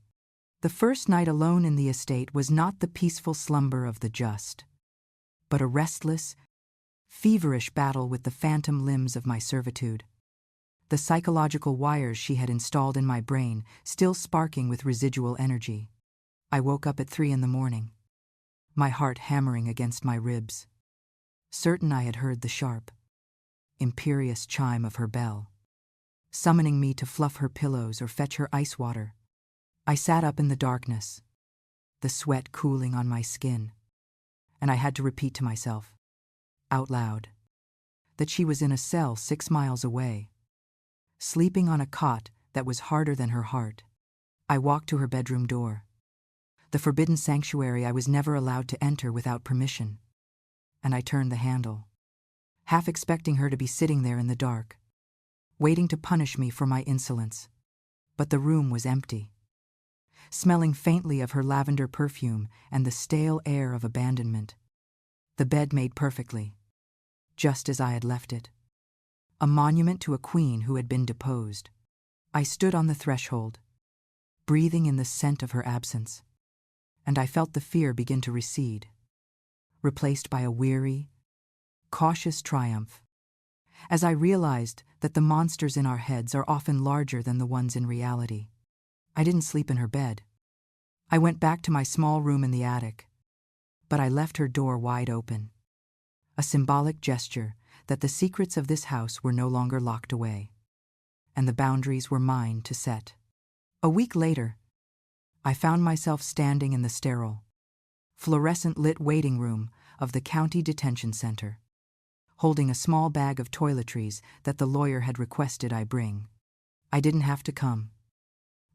The first night alone in the estate was not the peaceful slumber of the just, but a restless, feverish battle with the phantom limbs of my servitude, the psychological wires she had installed in my brain still sparking with residual energy. I woke up at 3 a.m, my heart hammering against my ribs, certain I had heard the sharp, imperious chime of her bell, summoning me to fluff her pillows or fetch her ice water. I sat up in the darkness, the sweat cooling on my skin, and I had to repeat to myself, out loud, that she was in a cell 6 miles away, sleeping on a cot that was harder than her heart. I walked to her bedroom door, the forbidden sanctuary I was never allowed to enter without permission. And I turned the handle, half expecting her to be sitting there in the dark, waiting to punish me for my insolence. But the room was empty, smelling faintly of her lavender perfume and the stale air of abandonment. The bed made perfectly, just as I had left it, a monument to a queen who had been deposed. I stood on the threshold, breathing in the scent of her absence, and I felt the fear begin to recede, replaced by a weary, cautious triumph, as I realized that the monsters in our heads are often larger than the ones in reality. I didn't sleep in her bed. I went back to my small room in the attic, but I left her door wide open, a symbolic gesture that the secrets of this house were no longer locked away, and the boundaries were mine to set. A week later, I found myself standing in the sterile, fluorescent-lit waiting room of the county detention center, holding a small bag of toiletries that the lawyer had requested I bring. I didn't have to come.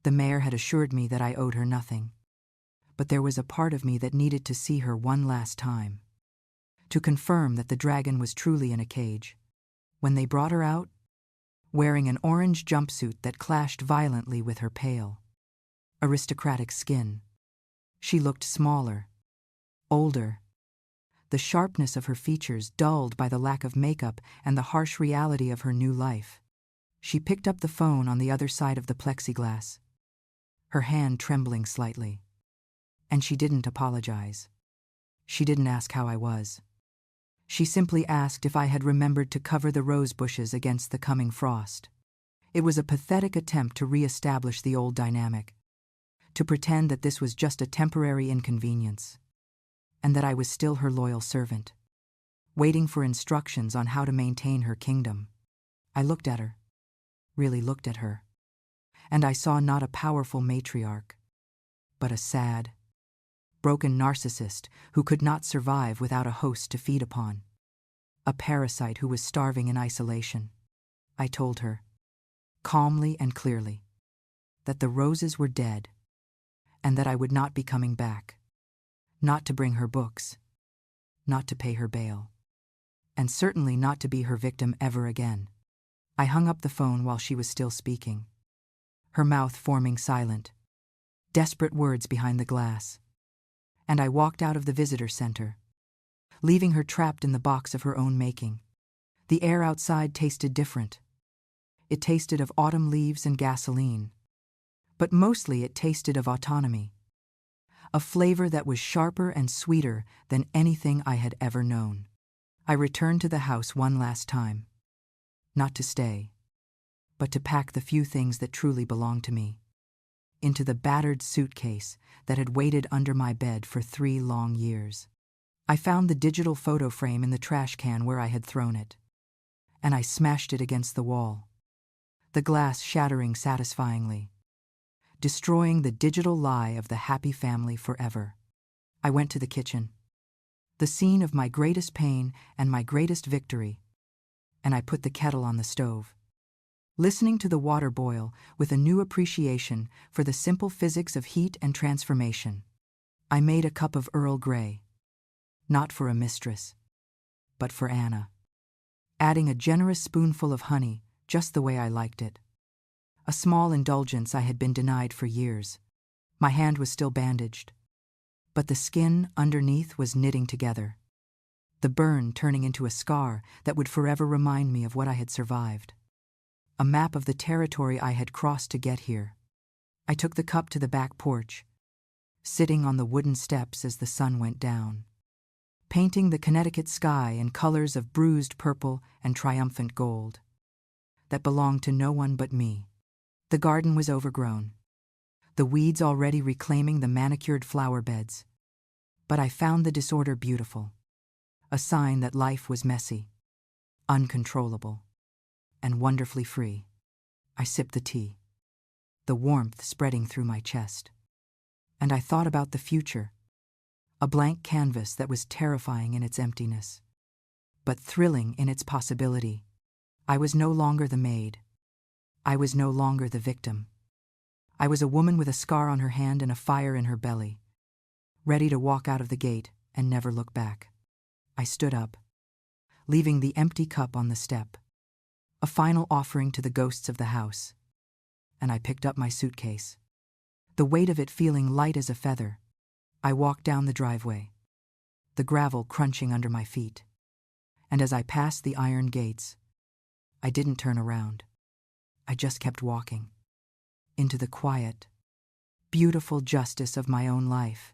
The mayor had assured me that I owed her nothing. But there was a part of me that needed to see her one last time, to confirm that the dragon was truly in a cage. When they brought her out, wearing an orange jumpsuit that clashed violently with her pale, aristocratic skin, she looked smaller, older, the sharpness of her features dulled by the lack of makeup and the harsh reality of her new life. She picked up the phone on the other side of the plexiglass, her hand trembling slightly. And she didn't apologize. She didn't ask how I was. She simply asked if I had remembered to cover the rose bushes against the coming frost. It was a pathetic attempt to re-establish the old dynamic, to pretend that this was just a temporary inconvenience, and that I was still her loyal servant, waiting for instructions on how to maintain her kingdom. I looked at her, really looked at her, and I saw not a powerful matriarch, but a sad, broken narcissist who could not survive without a host to feed upon, a parasite who was starving in isolation. I told her, calmly and clearly, that the roses were dead, and that I would not be coming back, not to bring her books, not to pay her bail, and certainly not to be her victim ever again. I hung up the phone while she was still speaking, her mouth forming silent, desperate words behind the glass, and I walked out of the visitor center, leaving her trapped in the box of her own making. The air outside tasted different. It tasted of autumn leaves and gasoline, but mostly it tasted of autonomy, a flavor that was sharper and sweeter than anything I had ever known. I returned to the house one last time, not to stay, but to pack the few things that truly belonged to me into the battered suitcase that had waited under my bed for 3 long years. I found the digital photo frame in the trash can where I had thrown it, and I smashed it against the wall, the glass shattering satisfyingly, destroying the digital lie of the happy family forever. I went to the kitchen, the scene of my greatest pain and my greatest victory, and I put the kettle on the stove, listening to the water boil with a new appreciation for the simple physics of heat and transformation. I made a cup of Earl Grey, not for a mistress, but for Anna, adding a generous spoonful of honey, just the way I liked it. A small indulgence I had been denied for years. My hand was still bandaged, but the skin underneath was knitting together, the burn turning into a scar that would forever remind me of what I had survived. A map of the territory I had crossed to get here. I took the cup to the back porch, sitting on the wooden steps as the sun went down, painting the Connecticut sky in colors of bruised purple and triumphant gold that belonged to no one but me. The garden was overgrown, the weeds already reclaiming the manicured flower beds, but I found the disorder beautiful, a sign that life was messy, uncontrollable, and wonderfully free. I sipped the tea, the warmth spreading through my chest, and I thought about the future, a blank canvas that was terrifying in its emptiness, but thrilling in its possibility. I was no longer the maid. I was no longer the victim. I was a woman with a scar on her hand and a fire in her belly, ready to walk out of the gate and never look back. I stood up, leaving the empty cup on the step, a final offering to the ghosts of the house, and I picked up my suitcase, the weight of it feeling light as a feather. I walked down the driveway, the gravel crunching under my feet, and as I passed the iron gates, I didn't turn around. I just kept walking, into the quiet, beautiful justice of my own life.